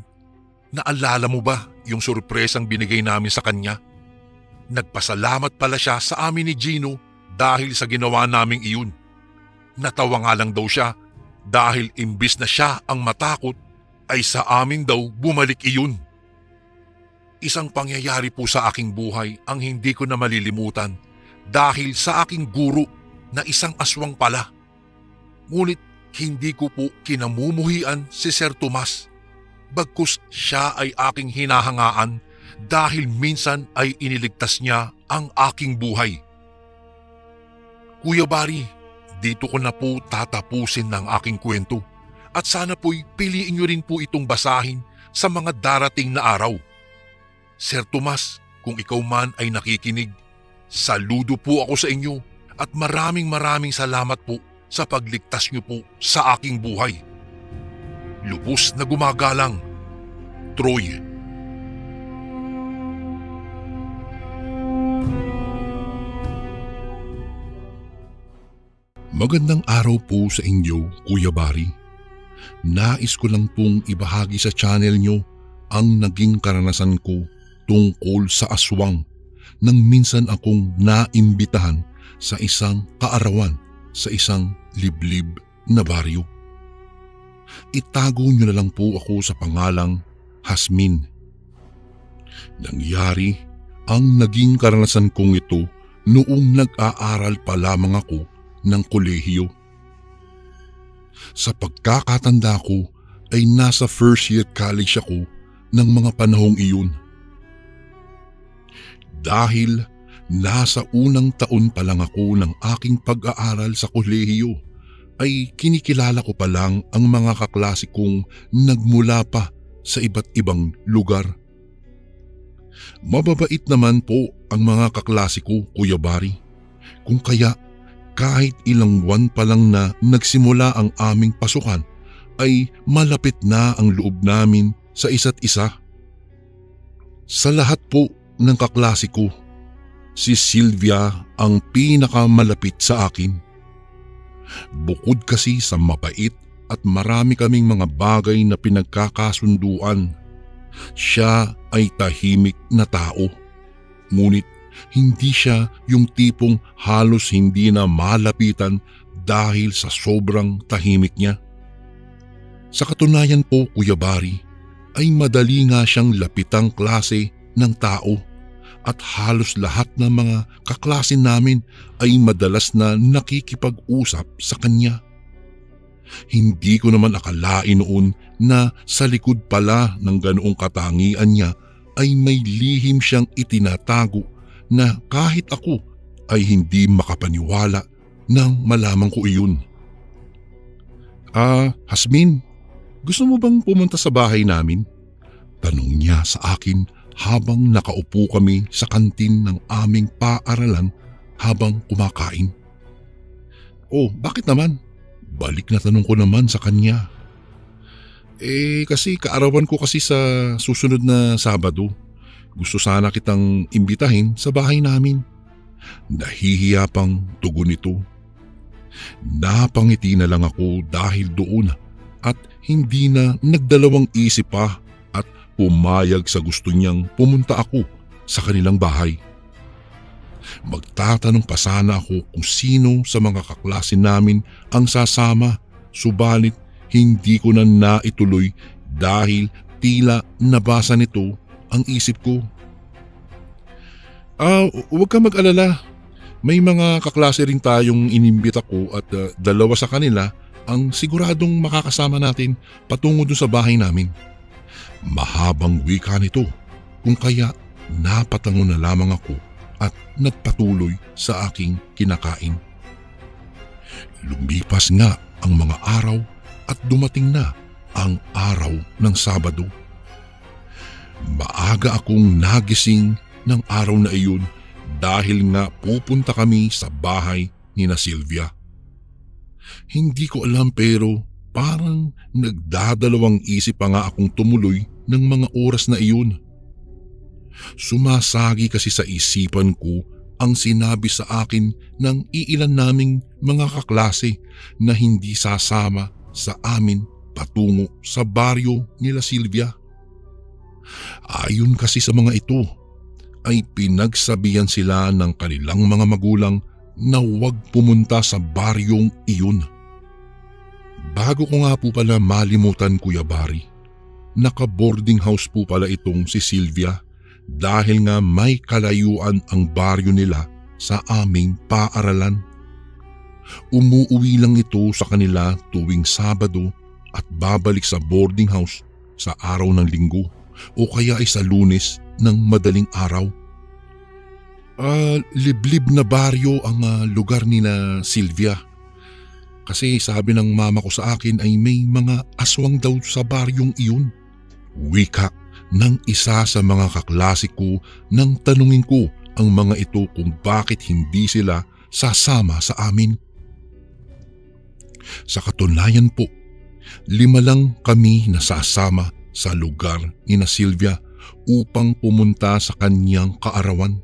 S1: naalala mo ba yung sorpresang binigay namin sa kanya? Nagpasalamat pala siya sa amin ni Gino dahil sa ginawa naming iyon. Natawa nga lang daw siya dahil imbis na siya ang matakot ay sa amin daw bumalik iyon. Isang pangyayari po sa aking buhay ang hindi ko na malilimutan dahil sa aking guro na isang aswang pala. Ngunit hindi ko po kinamumuhian si Sir Tomas, bagkus siya ay aking hinahangaan dahil minsan ay iniligtas niya ang aking buhay. Kuya Bari, dito ko na po tatapusin ng aking kwento at sana po'y piliin niyo rin po itong basahin sa mga darating na araw. Sir Tomas, kung ikaw man ay nakikinig, saludo po ako sa inyo at maraming salamat po sa pagligtas niyo po sa aking buhay. Lubos na gumagalang, Troy. Magandang araw po sa inyo, Kuya Bari. Nais ko lang pong ibahagi sa channel nyo ang naging karanasan ko tungkol sa aswang nang minsan akong naimbitahan sa isang kaarawan sa isang liblib na baryo. Itago nyo na lang po ako sa pangalang Hasmin. Nangyari ang naging karanasan kong ito noong nag-aaral pa lamang ako ng kolehiyo. Sa pagkakatanda ko ay nasa first year college ako ng mga panahong iyon. Dahil nasa unang taon pa lang ako ng aking pag-aaral sa kolehiyo, ay kinikilala ko pa lang ang mga kaklase kong nagmula pa sa iba't ibang lugar. Mababait naman po ang mga kaklase ko, Kuya Bari. Kung kaya kahit ilang buwan pa lang na nagsimula ang aming pasukan, ay malapit na ang loob namin sa isa't isa. Sa lahat po ng kaklase ko, si Sylvia ang pinakamalapit sa akin. Bukod kasi sa mabait at marami kaming mga bagay na pinagkakasunduan, siya ay tahimik na tao. Ngunit hindi siya yung tipong halos hindi na malapitan dahil sa sobrang tahimik niya. Sa katunayan po, Kuya Bari, ay madali nga siyang lapitang klase ng tao at halos lahat ng mga kaklase namin ay madalas na nakikipag-usap sa kanya. Hindi ko naman akalain noon na sa likod pala ng ganoong katangian niya ay may lihim siyang itinatago na kahit ako ay hindi makapaniwala nang malaman ko iyon. Hasmin, gusto mo bang pumunta sa bahay namin? Tanong niya sa akin habang nakaupo kami sa kantin ng aming paaralan habang kumakain. Oh, bakit naman? Balik na tanong ko naman sa kanya. Kasi kaarawan ko kasi sa susunod na Sabado. Gusto sana kitang imbitahin sa bahay namin. Nahihiya pang tugon nito. Napangiti na lang ako dahil doon at hindi na nagdalawang isip pa at pumayag sa gusto niyang pumunta ako sa kanilang bahay. Magtatanong pa sana ako kung sino sa mga kaklase namin ang sasama, subalit hindi ko na naituloy dahil tila nabasa nito ang isip ko. Huwag ka mag-alala. May mga kaklase rin tayong inimbita ko at dalawa sa kanila ang siguradong makakasama natin patungo dun sa bahay namin. Mahabang wika nito, kung kaya napatango na lamang ako at nagpatuloy sa aking kinakain. Lumipas nga ang mga araw at dumating na ang araw ng Sabado. Maaga akong nagising ng araw na iyon dahil nga pupunta kami sa bahay ni na Sylvia. Hindi ko alam pero parang nagdadalawang isip pa nga akong tumuloy ng mga oras na iyon. Sumasagi kasi sa isipan ko ang sinabi sa akin ng iilan naming mga kaklase na hindi sasama sa amin patungo sa baryo nila Sylvia. Ayon kasi sa mga ito, ay pinagsabihan sila ng kanilang mga magulang na huwag pumunta sa baryong iyon. Bago ko nga po pala malimutan, Kuya Bari, naka-boarding house po pala itong si Sylvia dahil nga may kalayuan ang baryo nila sa aming paaralan. Umuuwi lang ito sa kanila tuwing Sabado at babalik sa boarding house sa araw ng Linggo o kaya ay sa Lunes ng madaling araw. Liblib na baryo ang lugar ni na Sylvia. Kasi sabi ng mama ko sa akin ay may mga aswang daw sa baryong iyon. Wika ng isa sa mga kaklase ko nang tanungin ko ang mga ito kung bakit hindi sila sasama sa amin. Sa katunayan po, 5 lang kami nasasama sa lugar ni na Sylvia upang pumunta sa kanyang kaarawan.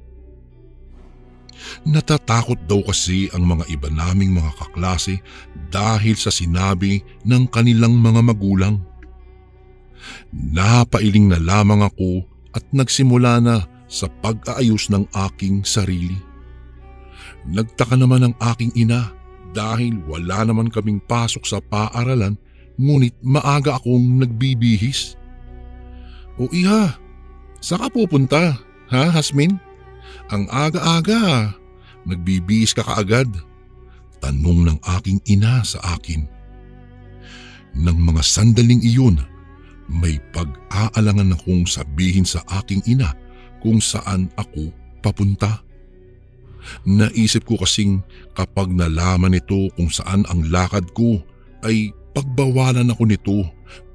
S1: Natatakot daw kasi ang mga iba naming mga kaklase dahil sa sinabi ng kanilang mga magulang. Napailing na lamang ako at nagsimula na sa pag-aayos ng aking sarili. Nagtaka naman ang aking ina dahil wala naman kaming pasok sa paaralan ngunit maaga akong nagbibihis. O iha, saan ka pupunta, ha Hasmin? Ang aga-aga, nagbibihis ka kaagad. Tanong ng aking ina sa akin. Nang mga sandaling iyon, may pag-aalangan akong sabihin sa aking ina kung saan ako papunta. Naisip ko kasing kapag nalaman nito kung saan ang lakad ko ay pagbawalan ako nito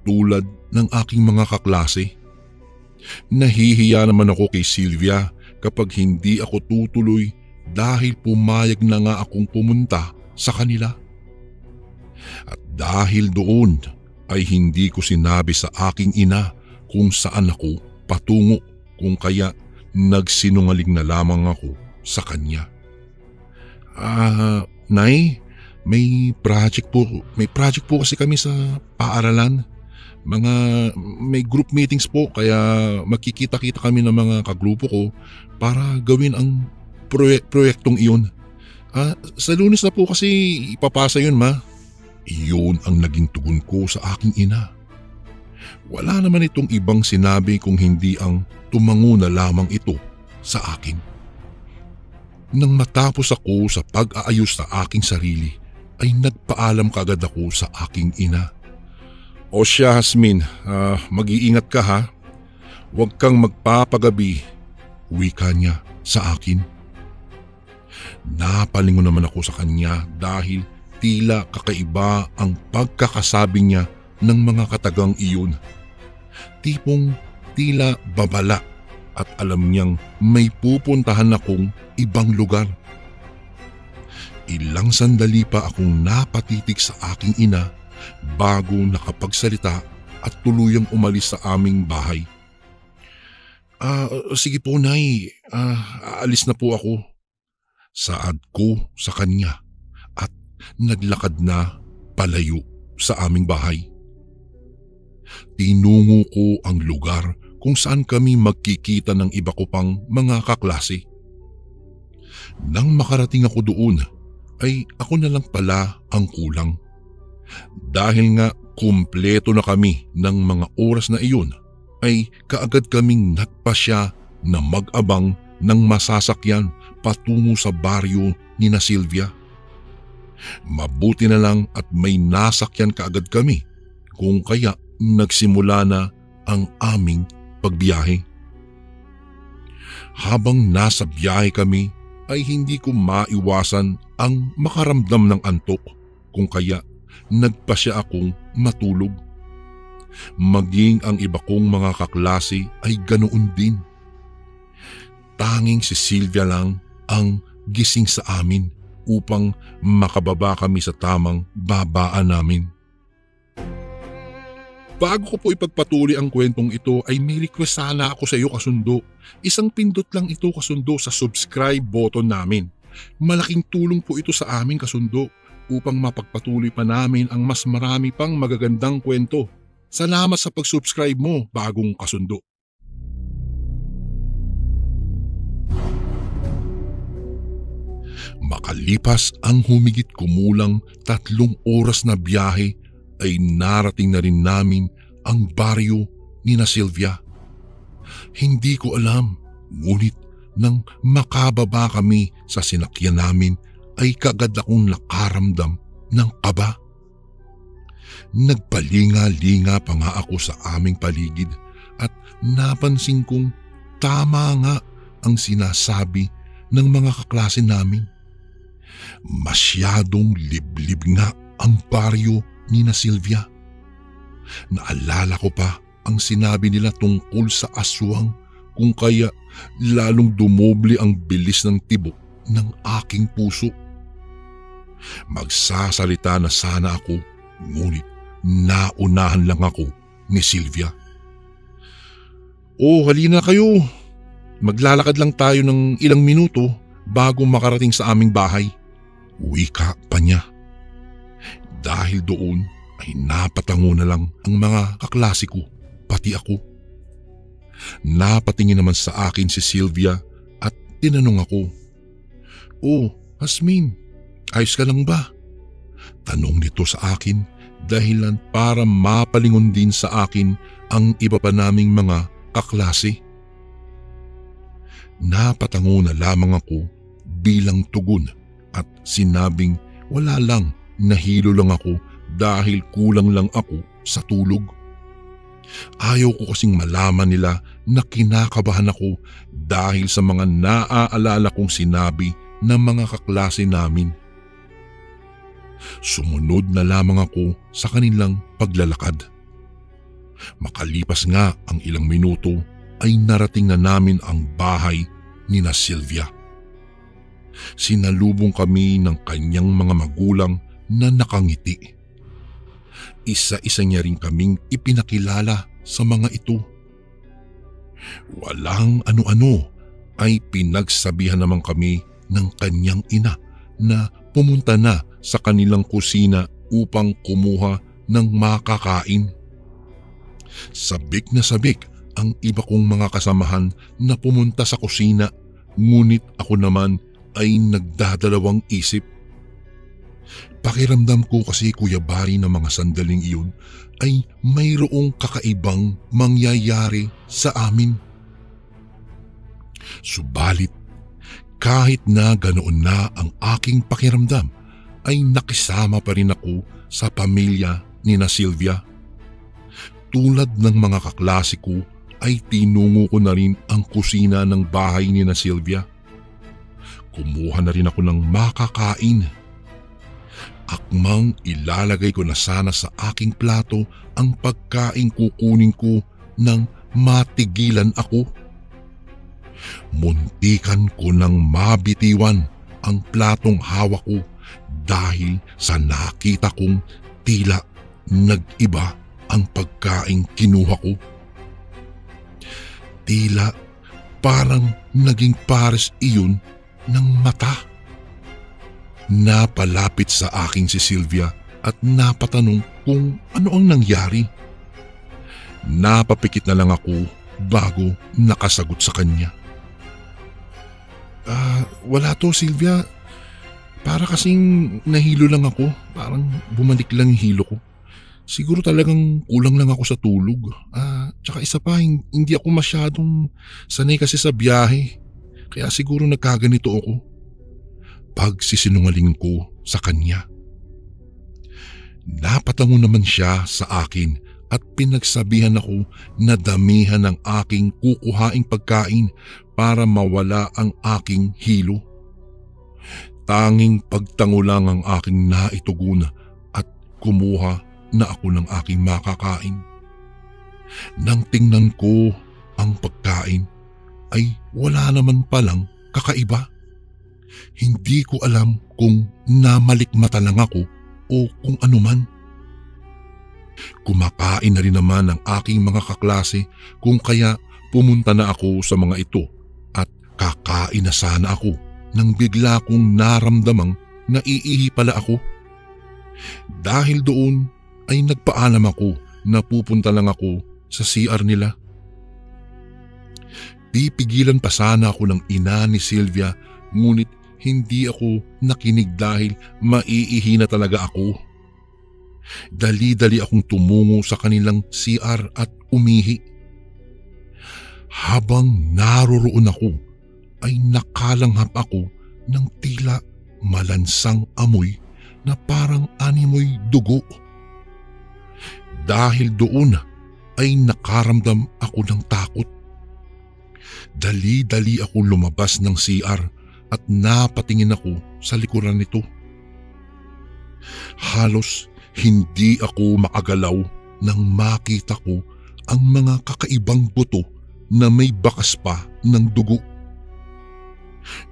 S1: tulad ng aking mga kaklase. Nahihiya naman ako kay Sylvia kapag hindi ako tutuloy dahil pumayag na nga akong pumunta sa kanila. At dahil doon ay hindi ko sinabi sa aking ina kung saan ako patungo, kung kaya nagsinungaling na lamang ako sa kanya. Nay, may project po kasi kami sa paaralan. May group meetings po, kaya magkikita-kita kami ng mga kagrupo ko para gawin ang proyektong iyon. Sa Lunes na po kasi ipapasa yun, ma. Iyon ang naging tugon ko sa aking ina. Wala naman itong ibang sinabi kung hindi ang tumango na lamang ito sa akin. Nang matapos ako sa pag-aayos sa aking sarili, ay nagpaalam kaagad ako sa aking ina. O siya, Hasmin, mag-iingat ka ha. Huwag kang magpapagabi, wika niya sa akin. Napalingon naman ako sa kanya dahil tila kakaiba ang pagkakasabi niya ng mga katagang iyon. Tipong tila babala at alam niyang may pupuntahan akong ibang lugar. Ilang sandali pa akong napatitig sa aking ina bago nakapagsalita at tuluyang umalis sa aming bahay. Sige po, Nay, aalis na po ako. Saad ko sa kanya at naglakad na palayo sa aming bahay. Tinungo ko ang lugar kung saan kami magkikita ng iba ko pang mga kaklase. Nang makarating ako doon, ay ako na lang pala ang kulang. Dahil nga kumpleto na kami ng mga oras na iyon, ay kaagad kaming nagpasya na mag-abang ng masasakyan patungo sa baryo ni na Sylvia. Mabuti na lang at may nasakyan kaagad kami, kung kaya nagsimula na ang aming pagbiyahe. Habang nasa biyahe kami ay hindi ko maiwasan ang makaramdam ng antok, kung kaya nagpasya akong matulog. Maging ang iba kong mga kaklase ay ganoon din. Tanging si Sylvia lang ang gising sa amin upang makababa kami sa tamang babaan namin. Bago ko po ipagpatuloy ang kwentong ito ay may request sana ako sa iyo, kasundo. Isang pindot lang ito, kasundo, sa subscribe button namin. Malaking tulong po ito sa amin, kasundo, upang mapagpatuloy pa namin ang mas marami pang magagandang kwento. Salamat sa pag-subscribe mo, bagong kasundo. Makalipas ang humigit kumulang 3 oras na biyahe ay narating na rin namin ang baryo ni na Sylvia. Hindi ko alam, ngunit nang makababa kami sa sinakyan namin ay kagad akong nakaramdam ng kaba. Nagpalinga-linga pa nga ako sa aming paligid at napansin kong tama nga ang sinasabi ng mga kaklase namin. Masyadong liblib nga ang baryo ni na Sylvia. Naalala ko pa ang sinabi nila tungkol sa aswang, kung kaya lalong dumoble ang bilis ng tibok ng aking puso. Magsasalita na sana ako, ngunit naunahan lang ako ni Sylvia. Halina kayo. Maglalakad lang tayo ng ilang minuto bago makarating sa aming bahay, wika pa niya. Dahil doon ay napatango na lang ang mga kaklase ko, pati ako. Napatingin naman sa akin si Sylvia at tinanong ako, Hasmin, ayos ka lang ba? Tanong nito sa akin dahilan para mapalingon din sa akin ang iba pa naming mga kaklase. Napatango na lamang ako bilang tugon at sinabing wala lang, nahilo lang ako dahil kulang lang ako sa tulog. Ayaw ko kasing malaman nila na kinakabahan ako dahil sa mga naaalala kong sinabi ng mga kaklase namin. Sumunod na lamang ako sa kanilang paglalakad. Makalipas nga ang ilang minuto ay narating na namin ang bahay ni na Sylvia. Sinalubong kami ng kanyang mga magulang na nakangiti. Isa-isa niya rin kaming ipinakilala sa mga ito. Walang ano-ano ay pinagsabihan naman kami ng kanyang ina na pumunta na sa kanilang kusina upang kumuha ng makakain. Sabik na sabik ang iba kong mga kasamahan na pumunta sa kusina, ngunit ako naman ay nagdadalawang isip. Pakiramdam ko kasi, Kuya Barry, na mga sandaling iyon ay mayroong kakaibang mangyayari sa amin. Subalit, kahit na ganoon na ang aking pakiramdam, ay nakisama pa rin ako sa pamilya ni na Sylvia. Tulad ng mga kaklase ko ay tinungo ko na rin ang kusina ng bahay ni na Sylvia. Kumuha na rin ako ng makakain. Akmang ilalagay ko na sana sa aking plato ang pagkain kukunin ko nang matigilan ako. Muntikan ko nang mabitiwan ang platong hawak ko dahil sa nakita kong tila nag-iba ang pagkain kinuha ko. Tila parang naging pares iyon ng mata. Napalapit sa akin si Sylvia at napatanong kung ano ang nangyari. Napapikit na lang ako bago nakasagot sa kanya. Wala to, Sylvia. Para kasing nahilo lang ako. Parang bumalik lang yung hilo ko. Siguro talagang kulang lang ako sa tulog. Tsaka isa pa, hindi ako masyadong sanay kasi sa biyahe. Kaya siguro nagkaganito ako. Pagsisinungaling ko sa kanya. Napatango naman siya sa akin at pinagsabihan ako na damihan ng aking kukuhaing pagkain para mawala ang aking hilo. Tanging pagtango lang ang aking naitugon at kumuha na ako ng aking makakain. Nang tingnan ko ang pagkain ay wala naman palang kakaiba. Hindi ko alam kung namalikmata lang ako o kung ano man. Kumakain na rin naman ang aking mga kaklase kung kaya pumunta na ako sa mga ito at kakain na sana ako nang bigla kong naramdamang naiihi pala ako. Dahil doon ay nagpaalam ako na pupunta lang ako sa CR nila. Pipigilan pa sana ako ng ina ni Sylvia, ngunit hindi ako nakinig dahil maiihi na talaga ako. Dali-dali akong tumungo sa kanilang CR at umihi. Habang naroroon ako ay nakalanghap ako ng tila malansang amoy na parang animoy dugo. Dahil doon ay nakaramdam ako ng takot. Dali-dali ako lumabas ng CR at napatingin ako sa likuran nito. Halos hindi ako makagalaw nang makita ko ang mga kakaibang buto na may bakas pa ng dugo.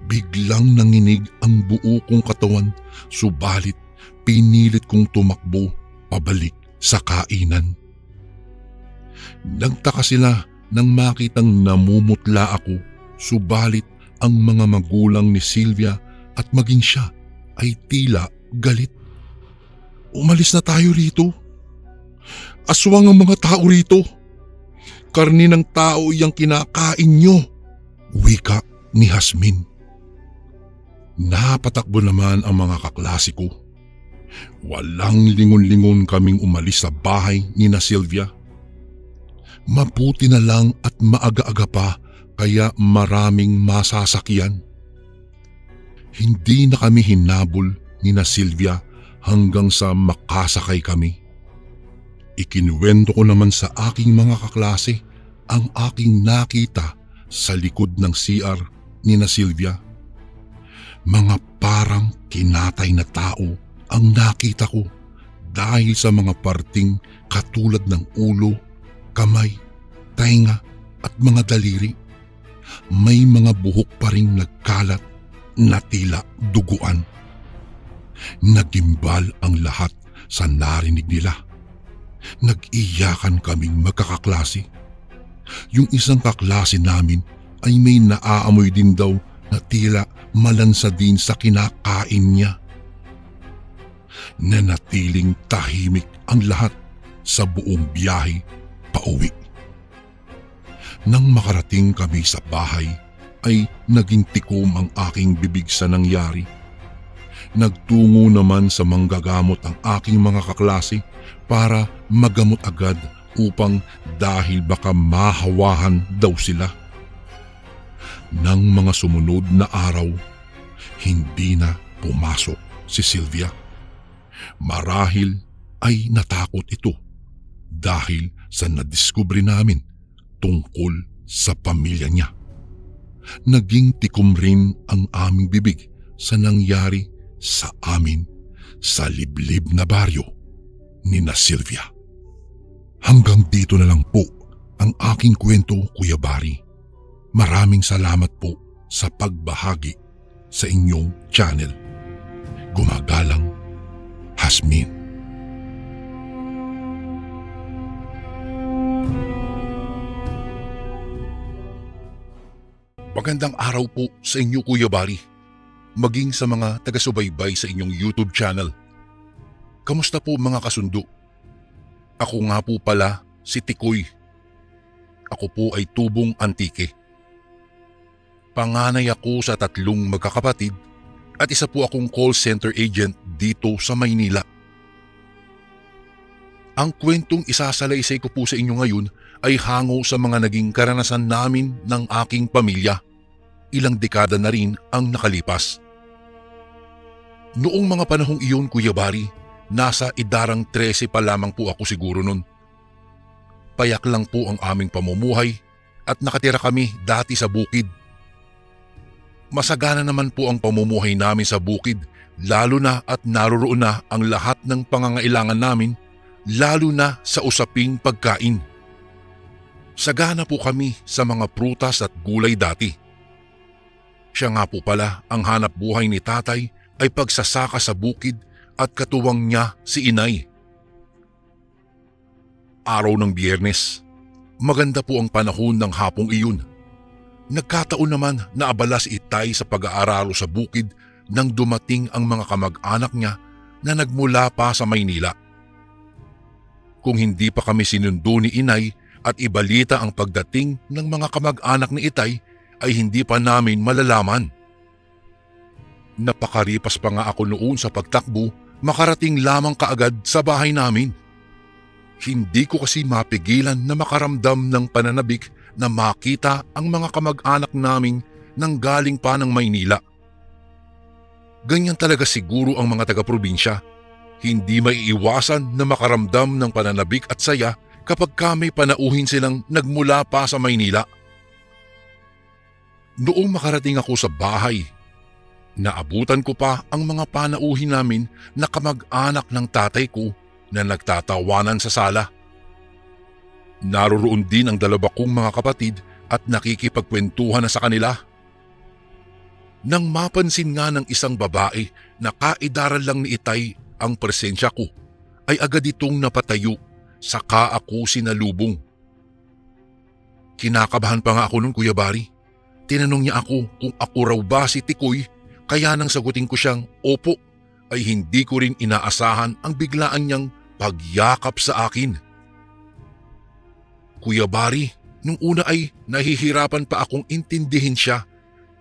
S1: Biglang nanginig ang buo kong katawan, subalit pinilit kong tumakbo pabalik sa kainan. Nagtaka sila nang makitang namumutla ako, subalit ang mga magulang ni Sylvia at maging siya ay tila galit. Umalis na tayo rito. Aswang ang mga tao rito. Karni ng tao iyang kinakain nyo, wika ni Hasmin. Napatakbo naman ang mga kaklase ko. Walang lingon-lingon kaming umalis sa bahay ni na Sylvia. Mabuti na lang at maaga-aga pa kaya maraming masasakyan. Hindi na kami hinabol ni na Sylvia hanggang sa makasakay kami. Ikinuwento ko naman sa aking mga kaklase ang aking nakita sa likod ng CR ni na Sylvia. Mga parang kinatay na tao ang nakita ko dahil sa mga parting katulad ng ulo, kamay, tainga at mga daliri. May mga buhok pa ring nagkalat na tila duguan. Nagimbal ang lahat sa narinig nila. Nag-iyakan kaming magkakaklase. Yung isang kaklase namin ay may naaamoy din daw na tila malansa din sa kinakain niya. Nanatiling tahimik ang lahat sa buong biyahe pauwi. Nang makarating kami sa bahay ay naging tikom ang aking bibig sa nangyari. Nagtungo naman sa manggagamot ang aking mga kaklase para magamot agad upang dahil baka mahawahan daw sila. Nang mga sumunod na araw, hindi na pumasok si Sylvia. Marahil ay natakot ito dahil sa nadiskubre namin tungkol sa pamilya niya. Naging tikom rin ang aming bibig sa nangyari sa amin sa liblib na baryo ni na Sylvia. Hanggang dito na lang po ang aking kwento, Kuya Bari. Maraming salamat po sa pagbahagi sa inyong channel. Gumagalang, Hasmin. Magandang araw po sa inyo, Kuya Bari, maging sa mga taga-subaybay sa inyong YouTube channel. Kamusta po mga kasundo? Ako nga po pala si Tikoy. Ako po ay tubong antike. Panganay ako sa 3 magkakapatid at isa po akong call center agent dito sa Maynila. Ang kwentong isasalaysay ko po sa inyo ngayon ay hango sa mga naging karanasan namin ng aking pamilya. Ilang dekada na rin ang nakalipas. Noong mga panahong iyon, Kuya Bari, nasa idarang 13 pa lamang po ako siguro nun. Payak lang po ang aming pamumuhay at nakatira kami dati sa bukid. Masagana naman po ang pamumuhay namin sa bukid, lalo na at naroroon na ang lahat ng pangangailangan namin, lalo na sa usaping pagkain. Sagana po kami sa mga prutas at gulay dati. Siya nga po pala ang hanap buhay ni tatay ay pagsasaka sa bukid at katuwang niya si inay. Araw ng Biyernes, maganda po ang panahon ng hapong iyon. Nagkataon naman na abala si itay sa pag-aaralo sa bukid nang dumating ang mga kamag-anak niya na nagmula pa sa Maynila. Kung hindi pa kami sinundo ni inay at ibalita ang pagdating ng mga kamag-anak ni itay, ay hindi pa namin malalaman. Napakaripas pa nga ako noon sa pagtakbo, makarating lamang kaagad sa bahay namin. Hindi ko kasi mapigilan na makaramdam ng pananabik na makita ang mga kamag-anak namin nang galing pa ng Maynila. Ganyan talaga siguro ang mga taga-probinsya. Hindi maiiwasan na makaramdam ng pananabik at saya kapag may panauhin silang nagmula pa sa Maynila. Noong makarating ako sa bahay, naabutan ko pa ang mga panauhin namin na kamag-anak ng tatay ko na nagtatawanan sa sala. Naroroon din ang 2 kong mga kapatid at nakikipagkwentuhan na sa kanila. Nang mapansin nga ng isang babae na kaidaran lang ni itay ang presensya ko, ay agad itong napatayo, saka ako sinalubong. Kinakabahan pa nga ako nun, Kuya Bari. Tinanong niya ako kung ako raw ba si Tikoy, kaya nang sagutin ko siyang opo, ay hindi ko rin inaasahan ang biglaan niyang pagyakap sa akin. Kuya Bari, nung una ay nahihirapan pa akong intindihin siya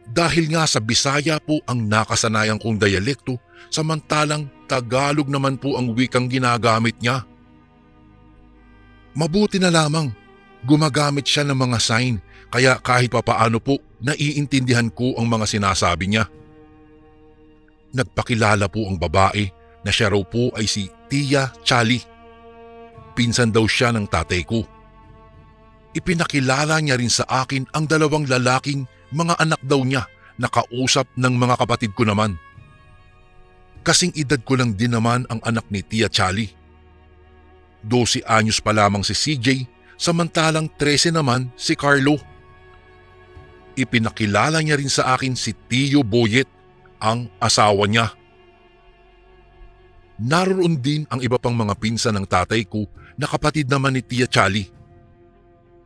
S1: dahil nga sa Bisaya po ang nakasanayan kong diyalekto, samantalang Tagalog naman po ang wikang ginagamit niya. Mabuti na lamang, gumagamit siya ng mga sign, kaya kahit papaano po naiintindihan ko ang mga sinasabi niya. Nagpakilala po ang babae na siya raw po ay si Tia Chali. Pinsan daw siya ng tatay ko. Ipinakilala niya rin sa akin ang dalawang lalaking mga anak daw niya na kausap ng mga kapatid ko naman. Kasing edad ko lang din naman ang anak ni Tia Chali. 12 anyos pa lamang si CJ, samantalang 13 naman si Carlo. Ipinakilala niya rin sa akin si Tio Boyet, ang asawa niya. Naroon din ang iba pang mga pinsan ng tatay ko na kapatid naman ni Tia Chali.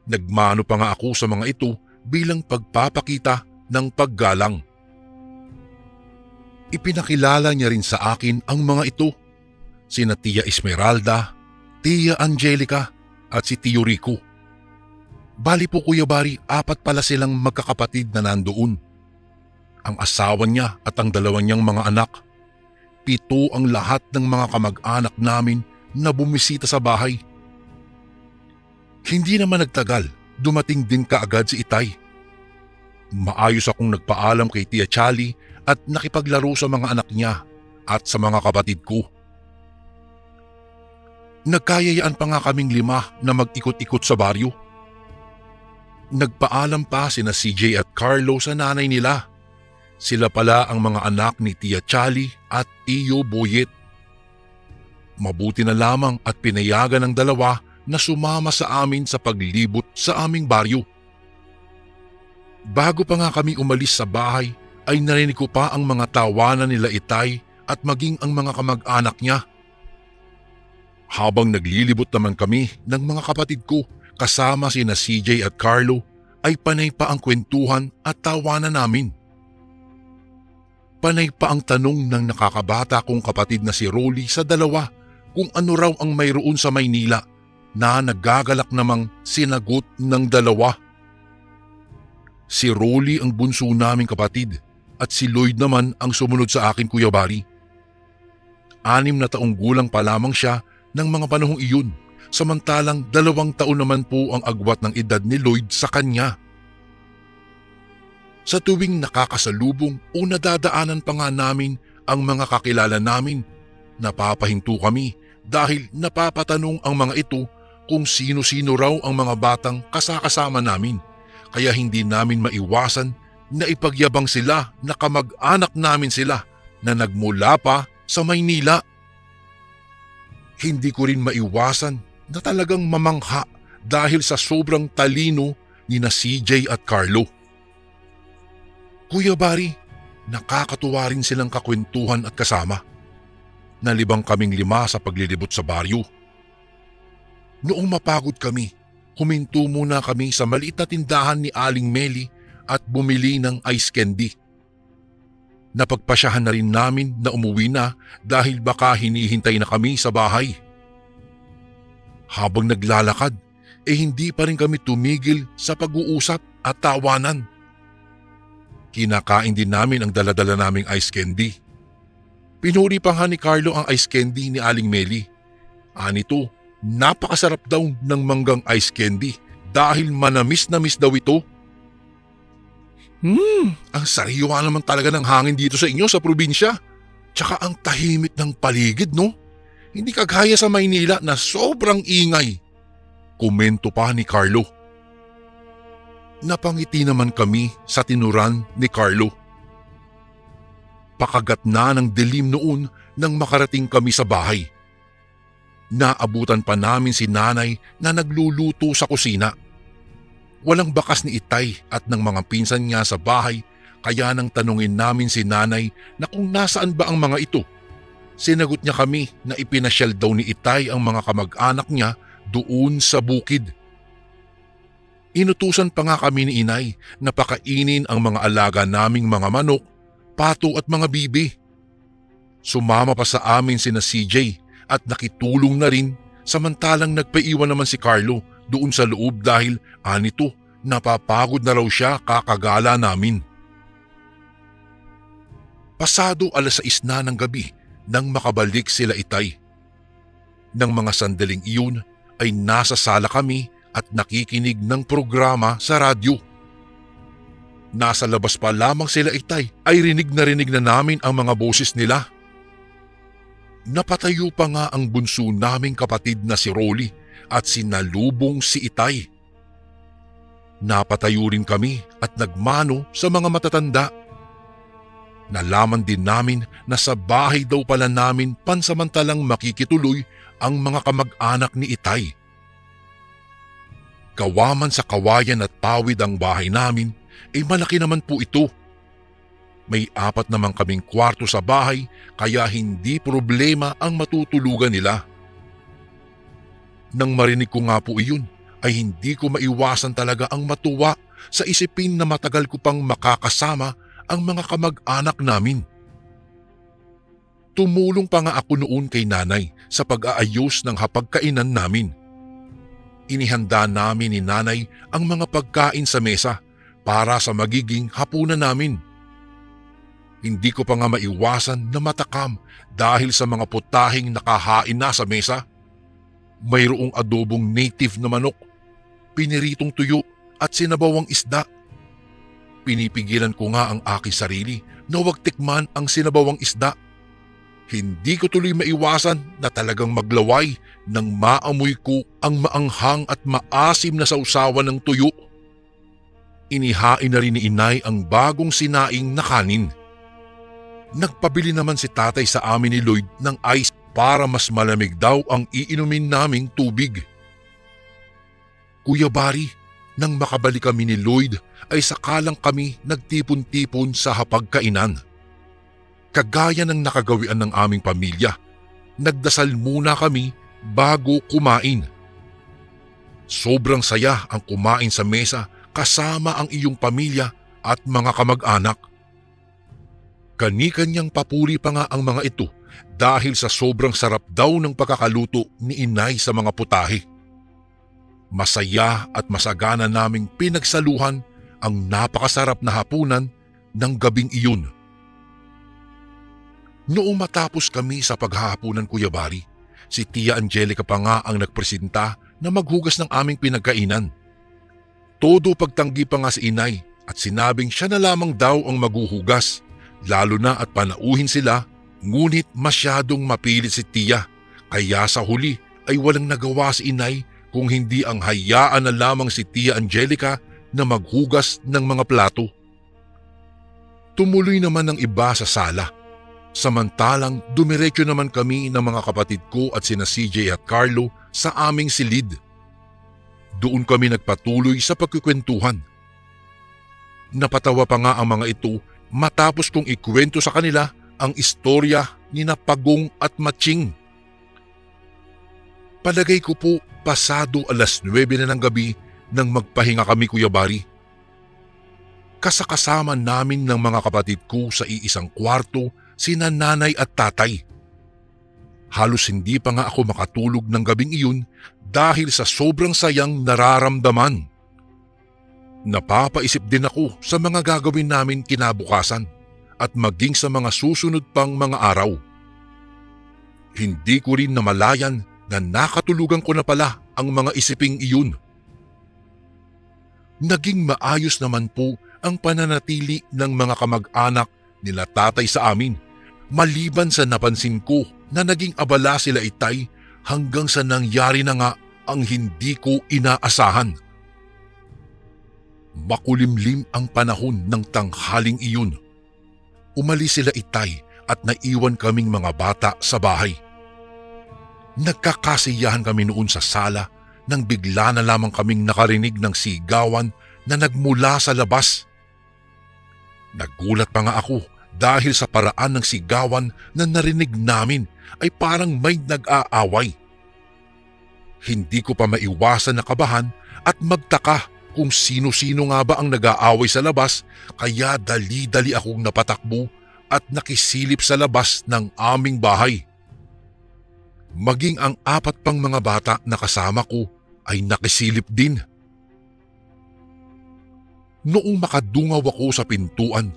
S1: Nagmano pa nga ako sa mga ito bilang pagpapakita ng paggalang. Ipinakilala niya rin sa akin ang mga ito, sina Tia Esmeralda, Tia Angelica at si Tio Rico. Bali po Kuya Bari, 4 pala silang magkakapatid na nandoon. Ang asawa niya at ang dalawa niyang mga anak. 7 ang lahat ng mga kamag-anak namin na bumisita sa bahay. Hindi naman nagtagal, dumating din kaagad si Itay. Maayos akong nagpaalam kay Tia Chali at nakipaglaro sa mga anak niya at sa mga kapatid ko. Nagkayayaan pa nga kaming 5 na mag-ikot-ikot sa baryo. Nagpaalam pa sina CJ at Carlo sa nanay nila. Sila pala ang mga anak ni Tia Chali at Tio Boyet. Mabuti na lamang at pinayagan ng dalawa na sumama sa amin sa paglibot sa aming baryo. Bago pa nga kami umalis sa bahay ay narinig ko pa ang mga tawanan nila Itay at maging ang mga kamag-anak niya. Habang naglilibot naman kami ng mga kapatid ko kasama sina CJ at Carlo ay panay pa ang kwentuhan at tawanan namin. Panay pa ang tanong ng nakakabata kong kapatid na si Rolly sa dalawa kung ano raw ang mayroon sa Maynila na nagagalak namang sinagot ng dalawa. Si Rolly ang bunso naming kapatid at si Lloyd naman ang sumunod sa akin Kuya Bari. 6 na taong gulang pa lamang siya ng mga panahong iyon, samantalang 2 taon naman po ang agwat ng edad ni Lloyd sa kanya. Sa tuwing nakakasalubong o nadadaanan pa nga namin ang mga kakilala namin, napapahinto kami dahil napapatanong ang mga ito kung sino-sino raw ang mga batang kasakasama namin, kaya hindi namin maiwasan na ipagyabang sila na kamag-anak namin sila na nagmula pa sa Maynila. Hindi ko rin maiwasan na talagang mamangha dahil sa sobrang talino ni na CJ at Carlo. Kuya Bari, nakakatuwa rin silang kakwentuhan at kasama. Nalibang kaming 5 sa paglilibot sa baryo. Noong mapagod kami, huminto muna kami sa maliit na tindahan ni Aling Meli at bumili ng ice candy. Napagpasyahan na rin namin na umuwi na dahil baka hinihintay na kami sa bahay. Habang naglalakad, hindi pa rin kami tumigil sa pag-uusap at tawanan. Kinakain din namin ang daladala naming ice candy. Pinuri pa nga ni Carlo ang ice candy ni Aling Meli. Anito, napakasarap daw ng manggang ice candy dahil manamis-namis daw ito. Ang sariwa naman talaga ng hangin dito sa inyo sa probinsya. Tsaka ang tahimik ng paligid, no? Hindi kagaya sa Maynila na sobrang ingay. Komento pa ni Carlo. Napangiti naman kami sa tinuran ni Carlo. Pakagat na ng dilim noon nang makarating kami sa bahay. Naabutan pa namin si nanay na nagluluto sa kusina. Walang bakas ni Itay at ng mga pinsan niya sa bahay, kaya nang tanungin namin si nanay na kung nasaan ba ang mga ito. Sinagot niya kami na ipinasyal daw ni Itay ang mga kamag-anak niya doon sa bukid. Inutusan pa nga kami ni Inay na pakainin ang mga alaga naming mga manok, pato at mga bibi. Sumama pa sa amin sina CJ at nakitulong na rin, samantalang nagpaiwan naman si Carlo doon sa loob dahil anito napapagod na raw siya kakagala namin. Pasado 6:00 na ng gabi nang makabalik sila Itay. Nang mga sandaling iyon ay nasa sala kami at nakikinig ng programa sa radyo. Nasa labas pa lamang sila Itay ay rinig na namin ang mga boses nila. Napatayo pa nga ang bunso naming kapatid na si Rolly at sinalubong si Itay. Napatayo rin kami at nagmano sa mga matatanda. Nalaman din namin na sa bahay daw pala namin pansamantalang makikituloy ang mga kamag-anak ni Itay. Kawaman sa kawayan at pawid ang bahay namin, malaki naman po ito. May 4 naman kaming kwarto sa bahay kaya hindi problema ang matutulugan nila. Nang marinig ko nga po iyon, ay hindi ko maiwasan talaga ang matuwa sa isipin na matagal ko pang makakasama ang mga kamag-anak namin. Tumulong pa nga ako noon kay nanay sa pag-aayos ng hapagkainan namin. Inihanda namin ni nanay ang mga pagkain sa mesa para sa magiging hapunan namin. Hindi ko pa nga maiwasan na matakam dahil sa mga putahing nakahain na sa mesa. Mayroong adobong native na manok, piniritong tuyo at sinabawang isda. Pinipigilan ko nga ang aking sarili na huwag tikman ang sinabawang isda. Hindi ko tuloy maiwasan na talagang maglaway nang maamoy ko ang maanghang at maasim na sausawan ng tuyo. Inihain na rin ni inay ang bagong sinaing na kanin. Nagpabili naman si tatay sa amin ni Lloyd ng ice para mas malamig daw ang iinumin naming tubig. Kuya Barry, nang makabalik kami ni Lloyd ay sakalang kami nagtipon-tipon sa hapagkainan. Kagaya ng nakagawian ng aming pamilya, nagdasal muna kami bago kumain. Sobrang saya ang kumain sa mesa kasama ang iyong pamilya at mga kamag-anak. Kani-kanyang papuri pa nga ang mga ito dahil sa sobrang sarap daw ng pagkakaluto ni inay sa mga putahe. Masaya at masagana naming pinagsaluhan ang napakasarap na hapunan ng gabing iyon. Noong matapos kami sa paghahapunan, Kuya Barry, si Tia Angelica pa nga ang nagpresenta na maghugas ng aming pinagkainan. Todo pagtanggi pa nga si inay at sinabing siya na lamang daw ang maghuhugas, lalo na at panauhin sila, ngunit masyadong mapilit si Tia kaya sa huli ay walang nagawa si inay kung hindi ang hayaan na lamang si Tia Angelica na maghugas ng mga plato. Tumuloy naman ang iba sa sala. Samantalang dumiretso naman kami ng mga kapatid ko at sina CJ at Carlo sa aming silid. Doon kami nagpatuloy sa pagkukwentuhan. Napatawa pa nga ang mga ito matapos kong ikwento sa kanila ang istorya ni Pagong at Matching. Palagay ko po pasado 9:00 na ng gabi nang magpahinga kami, Kuya Barry. Kasakasama namin ng mga kapatid ko sa iisang kwarto sina nanay at tatay. Halos hindi pa nga ako makatulog ng gabing iyon dahil sa sobrang sayang nararamdaman. Napapaisip din ako sa mga gagawin namin kinabukasan at maging sa mga susunod pang mga araw. Hindi ko rin namalayan na nakatulugan ko na pala ang mga isiping iyon. Naging maayos naman po ang pananatili ng mga kamag-anak nila tatay sa amin, maliban sa napansin ko na naging abala sila Itay hanggang sa nangyari na nga ang hindi ko inaasahan. Makulimlim ang panahon ng tanghaling iyon. Umalis sila Itay at naiwan kaming mga bata sa bahay. Nagkakasiyahan kami noon sa sala nang bigla na lamang kaming nakarinig ng sigawan na nagmula sa labas. Nagulat pa nga ako dahil sa paraan ng sigawan na narinig namin ay parang may nag-aaway. Hindi ko pa maiwasan na kabahan at magtaka kung sino-sino nga ba ang nag-aaway sa labas kaya dali-dali akong napatakbo at nakisilip sa labas ng aming bahay. Maging ang 4 pang mga bata na kasama ko ay nakisilip din. Noong makadungaw ako sa pintuan,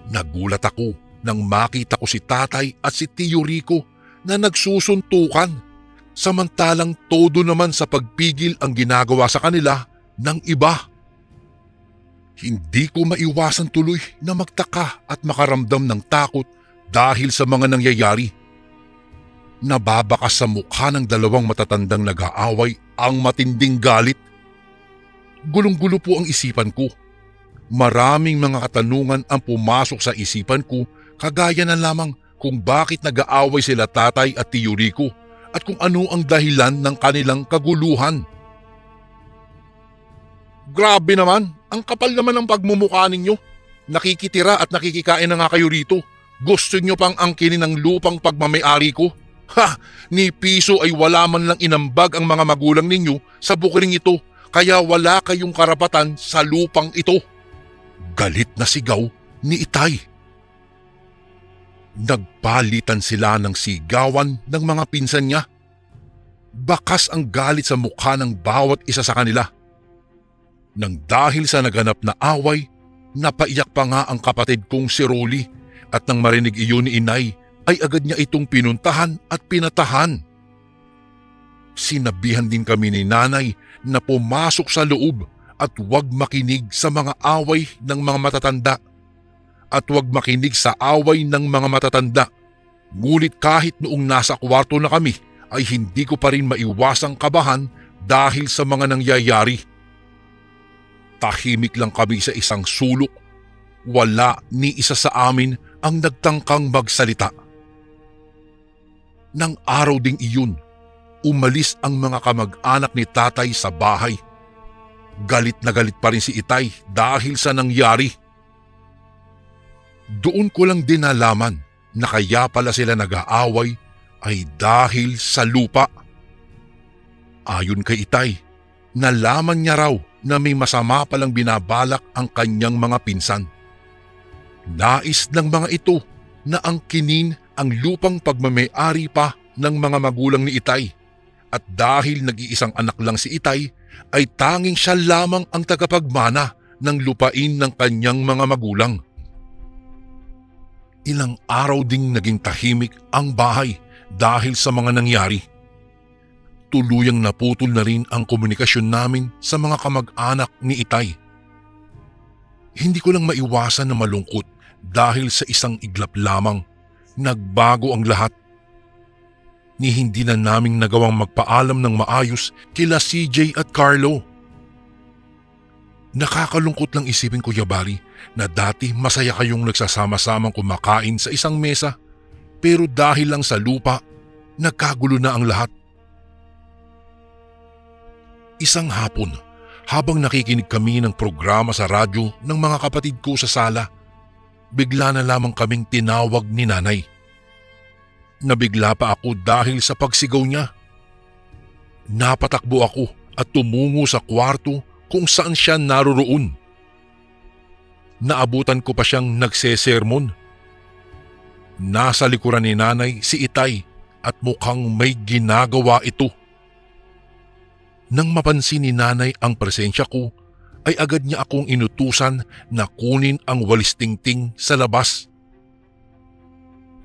S1: nagulat ako nang makita ko si tatay at si Tio Rico na nagsusuntukan, samantalang todo naman sa pagpigil ang ginagawa sa kanila ng iba. Hindi ko maiwasan tuloy na magtaka at makaramdam ng takot dahil sa mga nangyayari. Nababakas sa mukha ng dalawang matatandang nag-aaway ang matinding galit. Gulong-gulo po ang isipan ko. Maraming mga katanungan ang pumasok sa isipan ko, kagaya na lamang kung bakit nag-aaway sila tatay at tiyo Rico at kung ano ang dahilan ng kanilang kaguluhan. Grabe naman, ang kapal naman ng pagmumukha ninyo. Nakikitira at nakikikain na nga kayo rito. Gusto nyo pang angkinin ng lupang pagmamayari ko? Ha! Ni piso ay wala man lang inambag ang mga magulang ninyo sa bukiring ito, kaya wala kayong karapatan sa lupang ito. Galit na sigaw ni Itay. Nagpalitan sila ng sigawan ng mga pinsan niya. Bakas ang galit sa mukha ng bawat isa sa kanila. Nang dahil sa naganap na away, napaiyak pa nga ang kapatid kong si Rolly, at nang marinig iyon ni Inay ay agad niya itong pinuntahan at pinatahan. Sinabihan din kami ni Nanay na pumasok sa loob at huwag makinig sa mga away ng mga matatanda. At huwag makinig sa away ng mga matatanda. Ngunit kahit noong nasa kwarto na kami ay hindi ko pa rin maiwasang kabahan dahil sa mga nangyayari. Tahimik lang kami sa isang sulok. Wala ni isa sa amin ang nagtangkang magsalita. Nang araw ding iyon, umalis ang mga kamag-anak ni tatay sa bahay. Galit na galit pa rin si Itay dahil sa nangyari. Doon ko lang din nalaman na kaya pala sila nag-aaway ay dahil sa lupa. Ayon kay Itay, nalaman niya raw na may masama palang binabalak ang kanyang mga pinsan. Nais ng mga ito na angkinin ang lupang pagmamayari pa ng mga magulang ni Itay, at dahil nag-iisang anak lang si Itay ay tanging siya lamang ang tagapagmana ng lupain ng kanyang mga magulang. Ilang araw ding naging tahimik ang bahay dahil sa mga nangyari. Tuluyang naputol na rin ang komunikasyon namin sa mga kamag-anak ni Itay. Hindi ko lang maiwasan na malungkot dahil sa isang iglap lamang, nagbago ang lahat. Ni hindi na naming nagawang magpaalam ng maayos kila CJ at Carlo. Nakakalungkot lang isipin, Kuya Bari, na dati masaya kayong nagsasama-samang kumakain sa isang mesa, pero dahil lang sa lupa, nagkagulo na ang lahat. Isang hapon, habang nakikinig kami ng programa sa radyo ng mga kapatid ko sa sala, bigla na lamang kaming tinawag ni Nanay. Nabigla pa ako dahil sa pagsigaw niya. Napatakbo ako at tumungo sa kwarto kung saan siya naroroon. Naabutan ko pa siyang nagsesermon. Nasa likuran ni Nanay si Itay at mukhang may ginagawa ito. Nang mapansin ni Nanay ang presensya ko, ay agad niya akong inutusan na kunin ang walis tingting sa labas.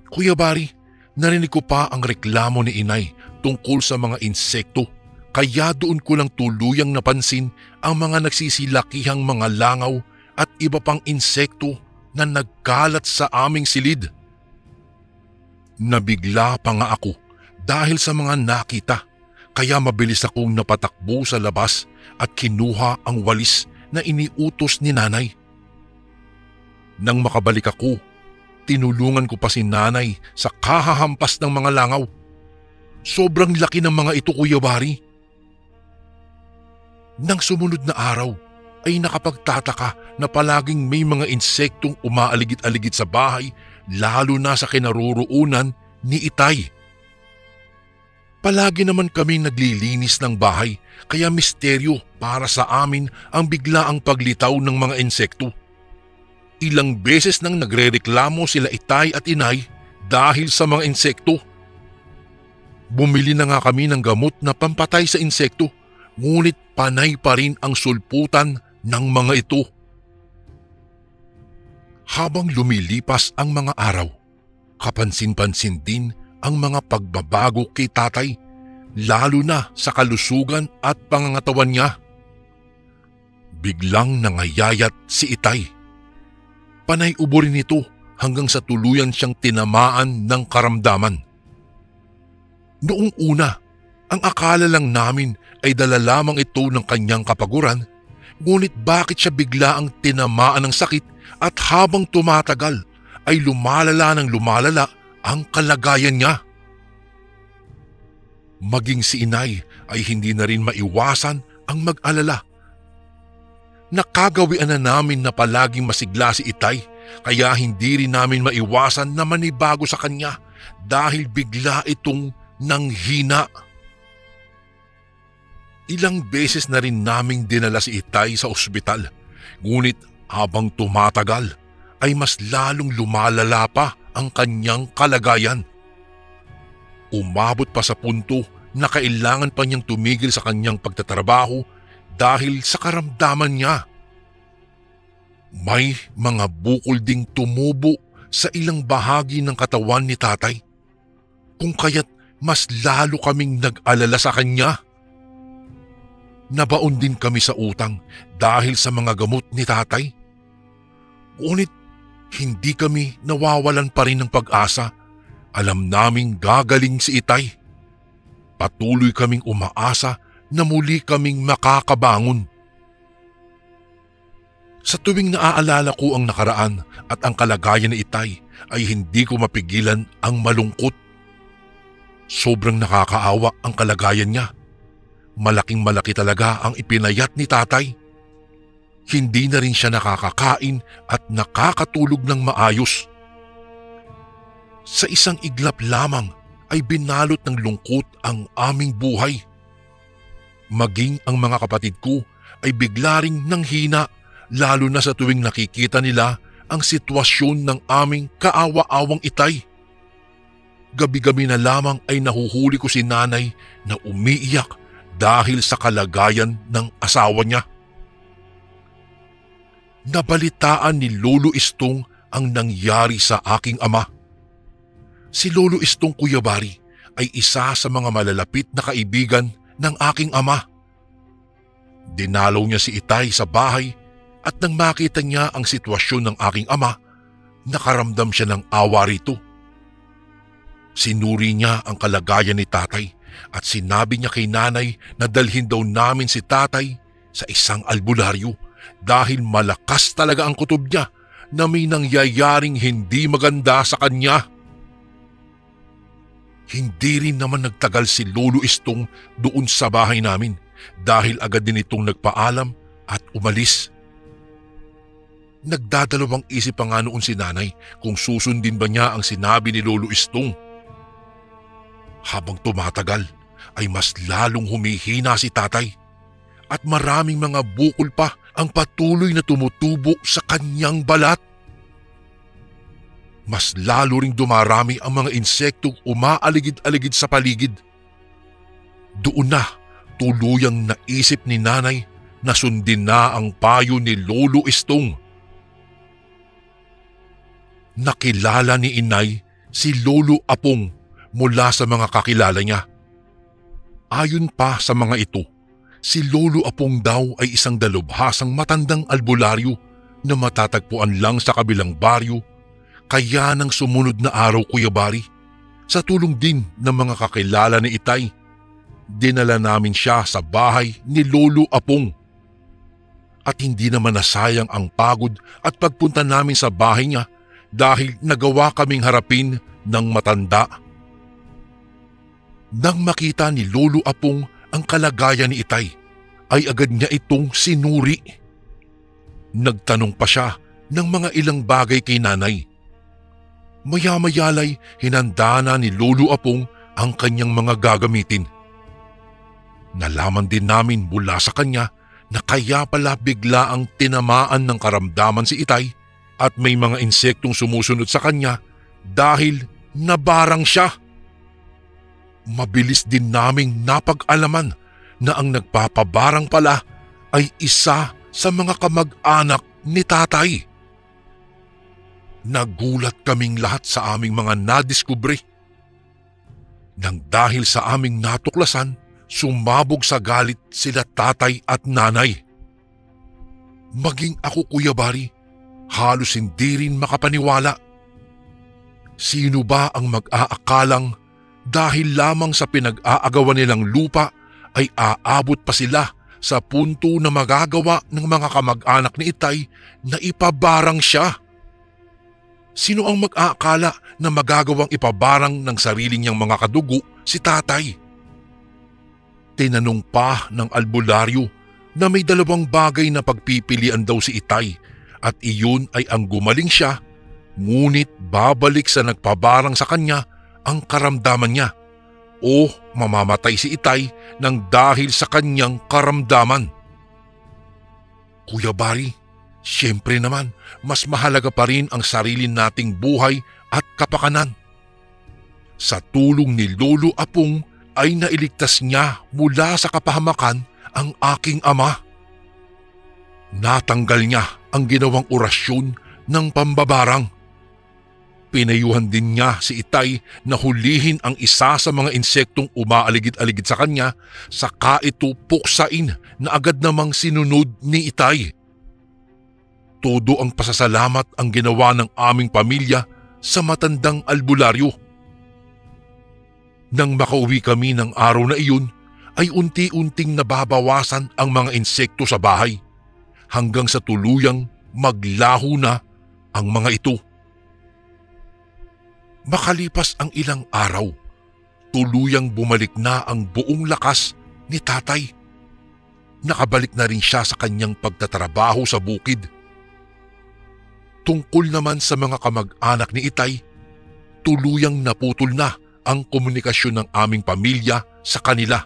S1: Kuya Bari, narinig ko pa ang reklamo ni Inay tungkol sa mga insekto, kaya doon ko lang tuluyang napansin ang mga nagsisilakihang mga langaw at iba pang insekto na nagkalat sa aming silid. Nabigla pa nga ako dahil sa mga nakita, kaya mabilis akong napatakbo sa labas at kinuha ang walis na iniutos ni Nanay. Nang makabalik ako, tinulungan ko pa si Nanay sa kahahampas ng mga langaw. Sobrang laki ng mga ito, Kuya Bari. Nang sumunod na araw ay nakapagtataka na palaging may mga insektong umaaligid-aligid sa bahay, lalo na sa kinaroroonan ni Itay. Palagi naman kami naglilinis ng bahay, kaya misteryo para sa amin ang biglaang paglitaw ng mga insekto. Ilang beses nang nagrereklamo sila Itay at Inay dahil sa mga insekto. Bumili na nga kami ng gamot na pampatay sa insekto, ngunit panay pa rin ang sulputan ng mga ito. Habang lumilipas ang mga araw, kapansin-pansin din ang mga pagbabago kay tatay, lalo na sa kalusugan at pangangatawan niya. Biglang nangayayat si Itay. Panay ubo rin ito hanggang sa tuluyan siyang tinamaan ng karamdaman. Noong una, ang akala lang namin ay dala lamang ito ng kanyang kapaguran, ngunit bakit siya bigla ang tinamaan ng sakit at habang tumatagal ay lumalala ng lumalala ang kalagayan niya. Maging si inay ay hindi na rin maiwasan ang mag-alala. Nakagawian na namin na palaging masigla si Itay, kaya hindi rin namin maiwasan na manibago sa kanya dahil bigla itong nanghina. Ilang beses na rin naming dinala si Itay sa ospital, ngunit habang tumatagal ay mas lalong lumalala pa ang kanyang kalagayan. Umabot pa sa punto na kailangan pa niyang tumigil sa kanyang pagtatrabaho dahil sa karamdaman niya. May mga bukol ding tumubo sa ilang bahagi ng katawan ni tatay, kung kaya't mas lalo kaming nag-alala sa kanya. Nabaon din kami sa utang dahil sa mga gamot ni tatay. Ngunit hindi kami nawawalan pa rin ng pag-asa. Alam naming gagaling si Itay. Patuloy kaming umaasa na muli kaming makakabangon. Sa tuwing naaalala ko ang nakaraan at ang kalagayan ni Itay ay hindi ko mapigilan ang malungkot. Sobrang nakakaawa ang kalagayan niya. Malaking malaki talaga ang ipinayat ni tatay. Hindi na rin siya nakakakain at nakakatulog ng maayos. Sa isang iglap lamang ay binalot ng lungkot ang aming buhay. Maging ang mga kapatid ko ay bigla ring nanghina, lalo na sa tuwing nakikita nila ang sitwasyon ng aming kaawa-awang Itay. Gabi-gabi na lamang ay nahuhuli ko si nanay na umiiyak dahil sa kalagayan ng asawa niya. Nabalitaan ni Lolo Istong ang nangyari sa aking ama. Si Lolo Istong Kuyabari ay isa sa mga malalapit na kaibigan ng aking ama. Dinalaw niya si Itay sa bahay at nang makita niya ang sitwasyon ng aking ama, nakaramdam siya ng awa rito. Sinuri niya ang kalagayan ni tatay at sinabi niya kay nanay na dalhin daw namin si tatay sa isang albularyo dahil malakas talaga ang kutob niya na may nangyayaring hindi maganda sa kanya. Hindi rin naman nagtagal si Lolo Istong doon sa bahay namin dahil agad din itong nagpaalam at umalis. Nagdadalawang isip pa nga noon si nanay kung susundin ba niya ang sinabi ni Lolo Istong. Habang tumatagal ay mas lalong humihina si tatay at maraming mga bukol pa ang patuloy na tumutubo sa kanyang balat. Mas lalo ring dumarami ang mga insektong umaaligid-aligid sa paligid. Doon na tuluyang naisip ni nanay na sundin na ang payo ni Lolo Istong. Nakilala ni inay si Lolo Apong mula sa mga kakilala niya. Ayon pa sa mga ito, si Lolo Apong daw ay isang dalubhasang matandang albularyo na matatagpuan lang sa kabilang baryo, kaya nang sumunod na araw Kuyabari, sa tulong din ng mga kakilala ni Itay, dinala namin siya sa bahay ni Lolo Apong. At hindi naman nasayang ang pagod at pagpunta namin sa bahay niya dahil nagawa kaming harapin ng matanda. Nang makita ni Lolo Apong ang kalagayan ni Itay, ay agad niya itong sinuri. Nagtanong pa siya ng mga ilang bagay kay nanay. Maya-mayalay hinanda na ni Lolo Apong ang kanyang mga gagamitin. Nalaman din namin mula sa kanya na kaya pala bigla ang tinamaan ng karamdaman si Itay at may mga insektong sumusunod sa kanya dahil nabarang siya. Mabilis din naming napag-alaman na ang nagpapabarang pala ay isa sa mga kamag-anak ni tatay. Nagulat kaming lahat sa aming mga nadiskubre. Nang dahil sa aming natuklasan, sumabog sa galit sila tatay at nanay. Maging ako Kuyabari, halos hindi rin makapaniwala. Sino ba ang mag-aakalang Dahil lamang sa pinag-aagawan nilang lupa ay aabot pa sila sa punto na magagawa ng mga kamag-anak ni Itay na ipabarang siya. Sino ang mag-aakala na magagawang ipabarang ng sarili niyang mga kadugo si tatay? Tinanong pa ng albularyo na may dalawang bagay na pagpipilian daw si Itay at iyon ay ang gumaling siya, ngunit babalik sa nagpabarang sa kanya ang karamdaman niya o mamamatay si Itay ng dahil sa kanyang karamdaman. Kuya Bari, siyempre naman mas mahalaga pa rin ang sarili nating buhay at kapakanan. Sa tulong ni Lolo Apong ay nailigtas niya mula sa kapahamakan ang aking ama. Natanggal niya ang ginawang orasyon ng pambabarang. Pinayuhan din niya si Itay na hulihin ang isa sa mga insektong umaaligid-aligid sa kanya, saka ito puksain na agad namang sinunod ni Itay. Todo ang pasasalamat ang ginawa ng aming pamilya sa matandang albularyo. Nang makauwi kami ng araw na iyon, ay unti-unting nababawasan ang mga insekto sa bahay hanggang sa tuluyang maglaho na ang mga ito. Makalipas ang ilang araw, tuluyang bumalik na ang buong lakas ni tatay. Nakabalik na rin siya sa kanyang pagtatrabaho sa bukid. Tungkol naman sa mga kamag-anak ni Itay, tuluyang naputol na ang komunikasyon ng aming pamilya sa kanila.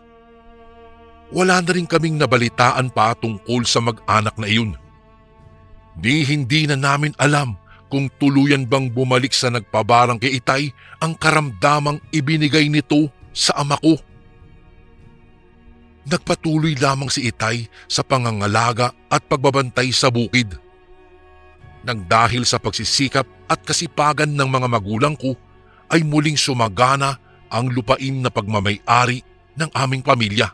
S1: Wala na rin kaming nabalitaan pa tungkol sa mag-anak na iyon. Hindi na namin alam kung tuluyan bang bumalik sa nagpabarang kay Itay ang karamdamang ibinigay nito sa ama ko. Nagpatuloy lamang si Itay sa pangangalaga at pagbabantay sa bukid. Nang dahil sa pagsisikap at kasipagan ng mga magulang ko, ay muling sumagana ang lupain na pagmamay-ari ng aming pamilya.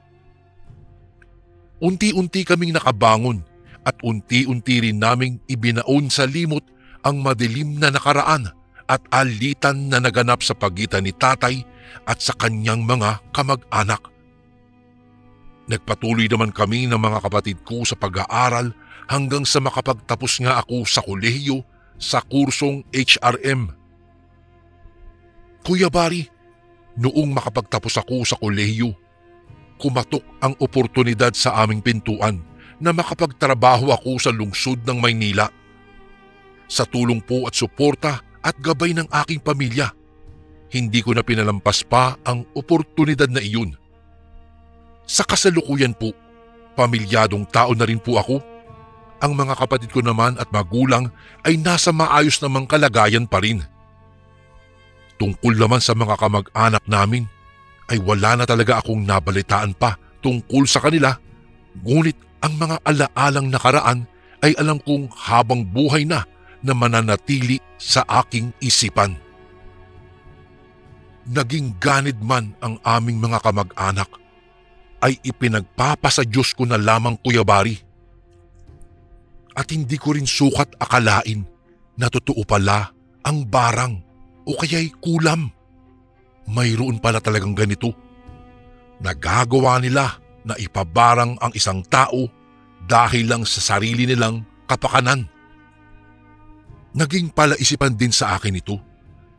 S1: Unti-unti kaming nakabangon at unti-unti rin naming ibinaon sa limot ang madilim na nakaraan at alitan na naganap sa pagitan ni tatay at sa kanyang mga kamag-anak. Nagpatuloy naman kami ng mga kapatid ko sa pag-aaral hanggang sa makapagtapos nga ako sa kolehiyo sa kursong HRM. Kuya Bari, noong makapagtapos ako sa kolehiyo, kumatok ang oportunidad sa aming pintuan na makapagtrabaho ako sa lungsod ng Maynila. Sa tulong po at suporta at gabay ng aking pamilya, hindi ko na pinalampas pa ang oportunidad na iyon. Sa kasalukuyan po, pamilyadong tao na rin po ako. Ang mga kapatid ko naman at magulang ay nasa maayos namang kalagayan pa rin. Tungkol naman sa mga kamag-anak namin, ay wala na talaga akong nabalitaan pa tungkol sa kanila, ngunit ang mga alaalang nakaraan ay alam kong habang buhay na mananatili sa aking isipan. Naging ganid man ang aming mga kamag-anak, ay ipinagpapasa Diyos ko na lamang, Kuya Bari. At hindi ko rin sukat akalain na totoo pala ang barang o kaya'y kulam. Mayroon pala talagang ganito. Nagagawa nila na ipabarang ang isang tao dahil lang sa sarili nilang kapakanan. Naging palaisipan din sa akin ito.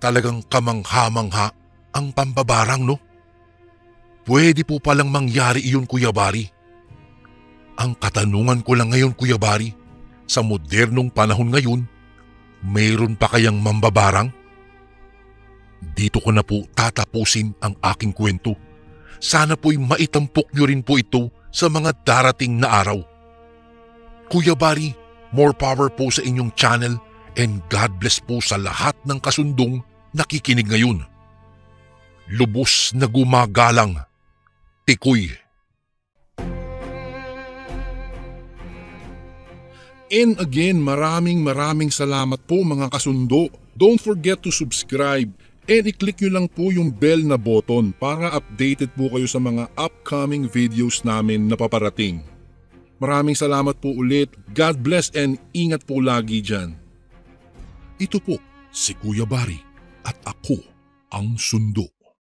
S1: Talagang kamangha-mangha ang pambabarang, no? Pwede po palang mangyari iyon, Kuya Bari. Ang katanungan ko lang ngayon, Kuya Bari, sa modernong panahon ngayon, mayroon pa kayang mambabarang? Dito ko na po tatapusin ang aking kwento. Sana po'y maitampok nyo rin po ito sa mga darating na araw. Kuya Bari, more power po sa inyong channel and God bless po sa lahat ng kasundong nakikinig ngayon. Lubos na gumagalang, Tikoy.
S2: And again, maraming salamat po mga kasundo. Don't forget to subscribe and i-click nyo lang po yung bell na button para updated po kayo sa mga upcoming videos namin na paparating. Maraming salamat po ulit. God bless and ingat po lagi dyan. Ito po si Kuya Bari at ako ang Sundo.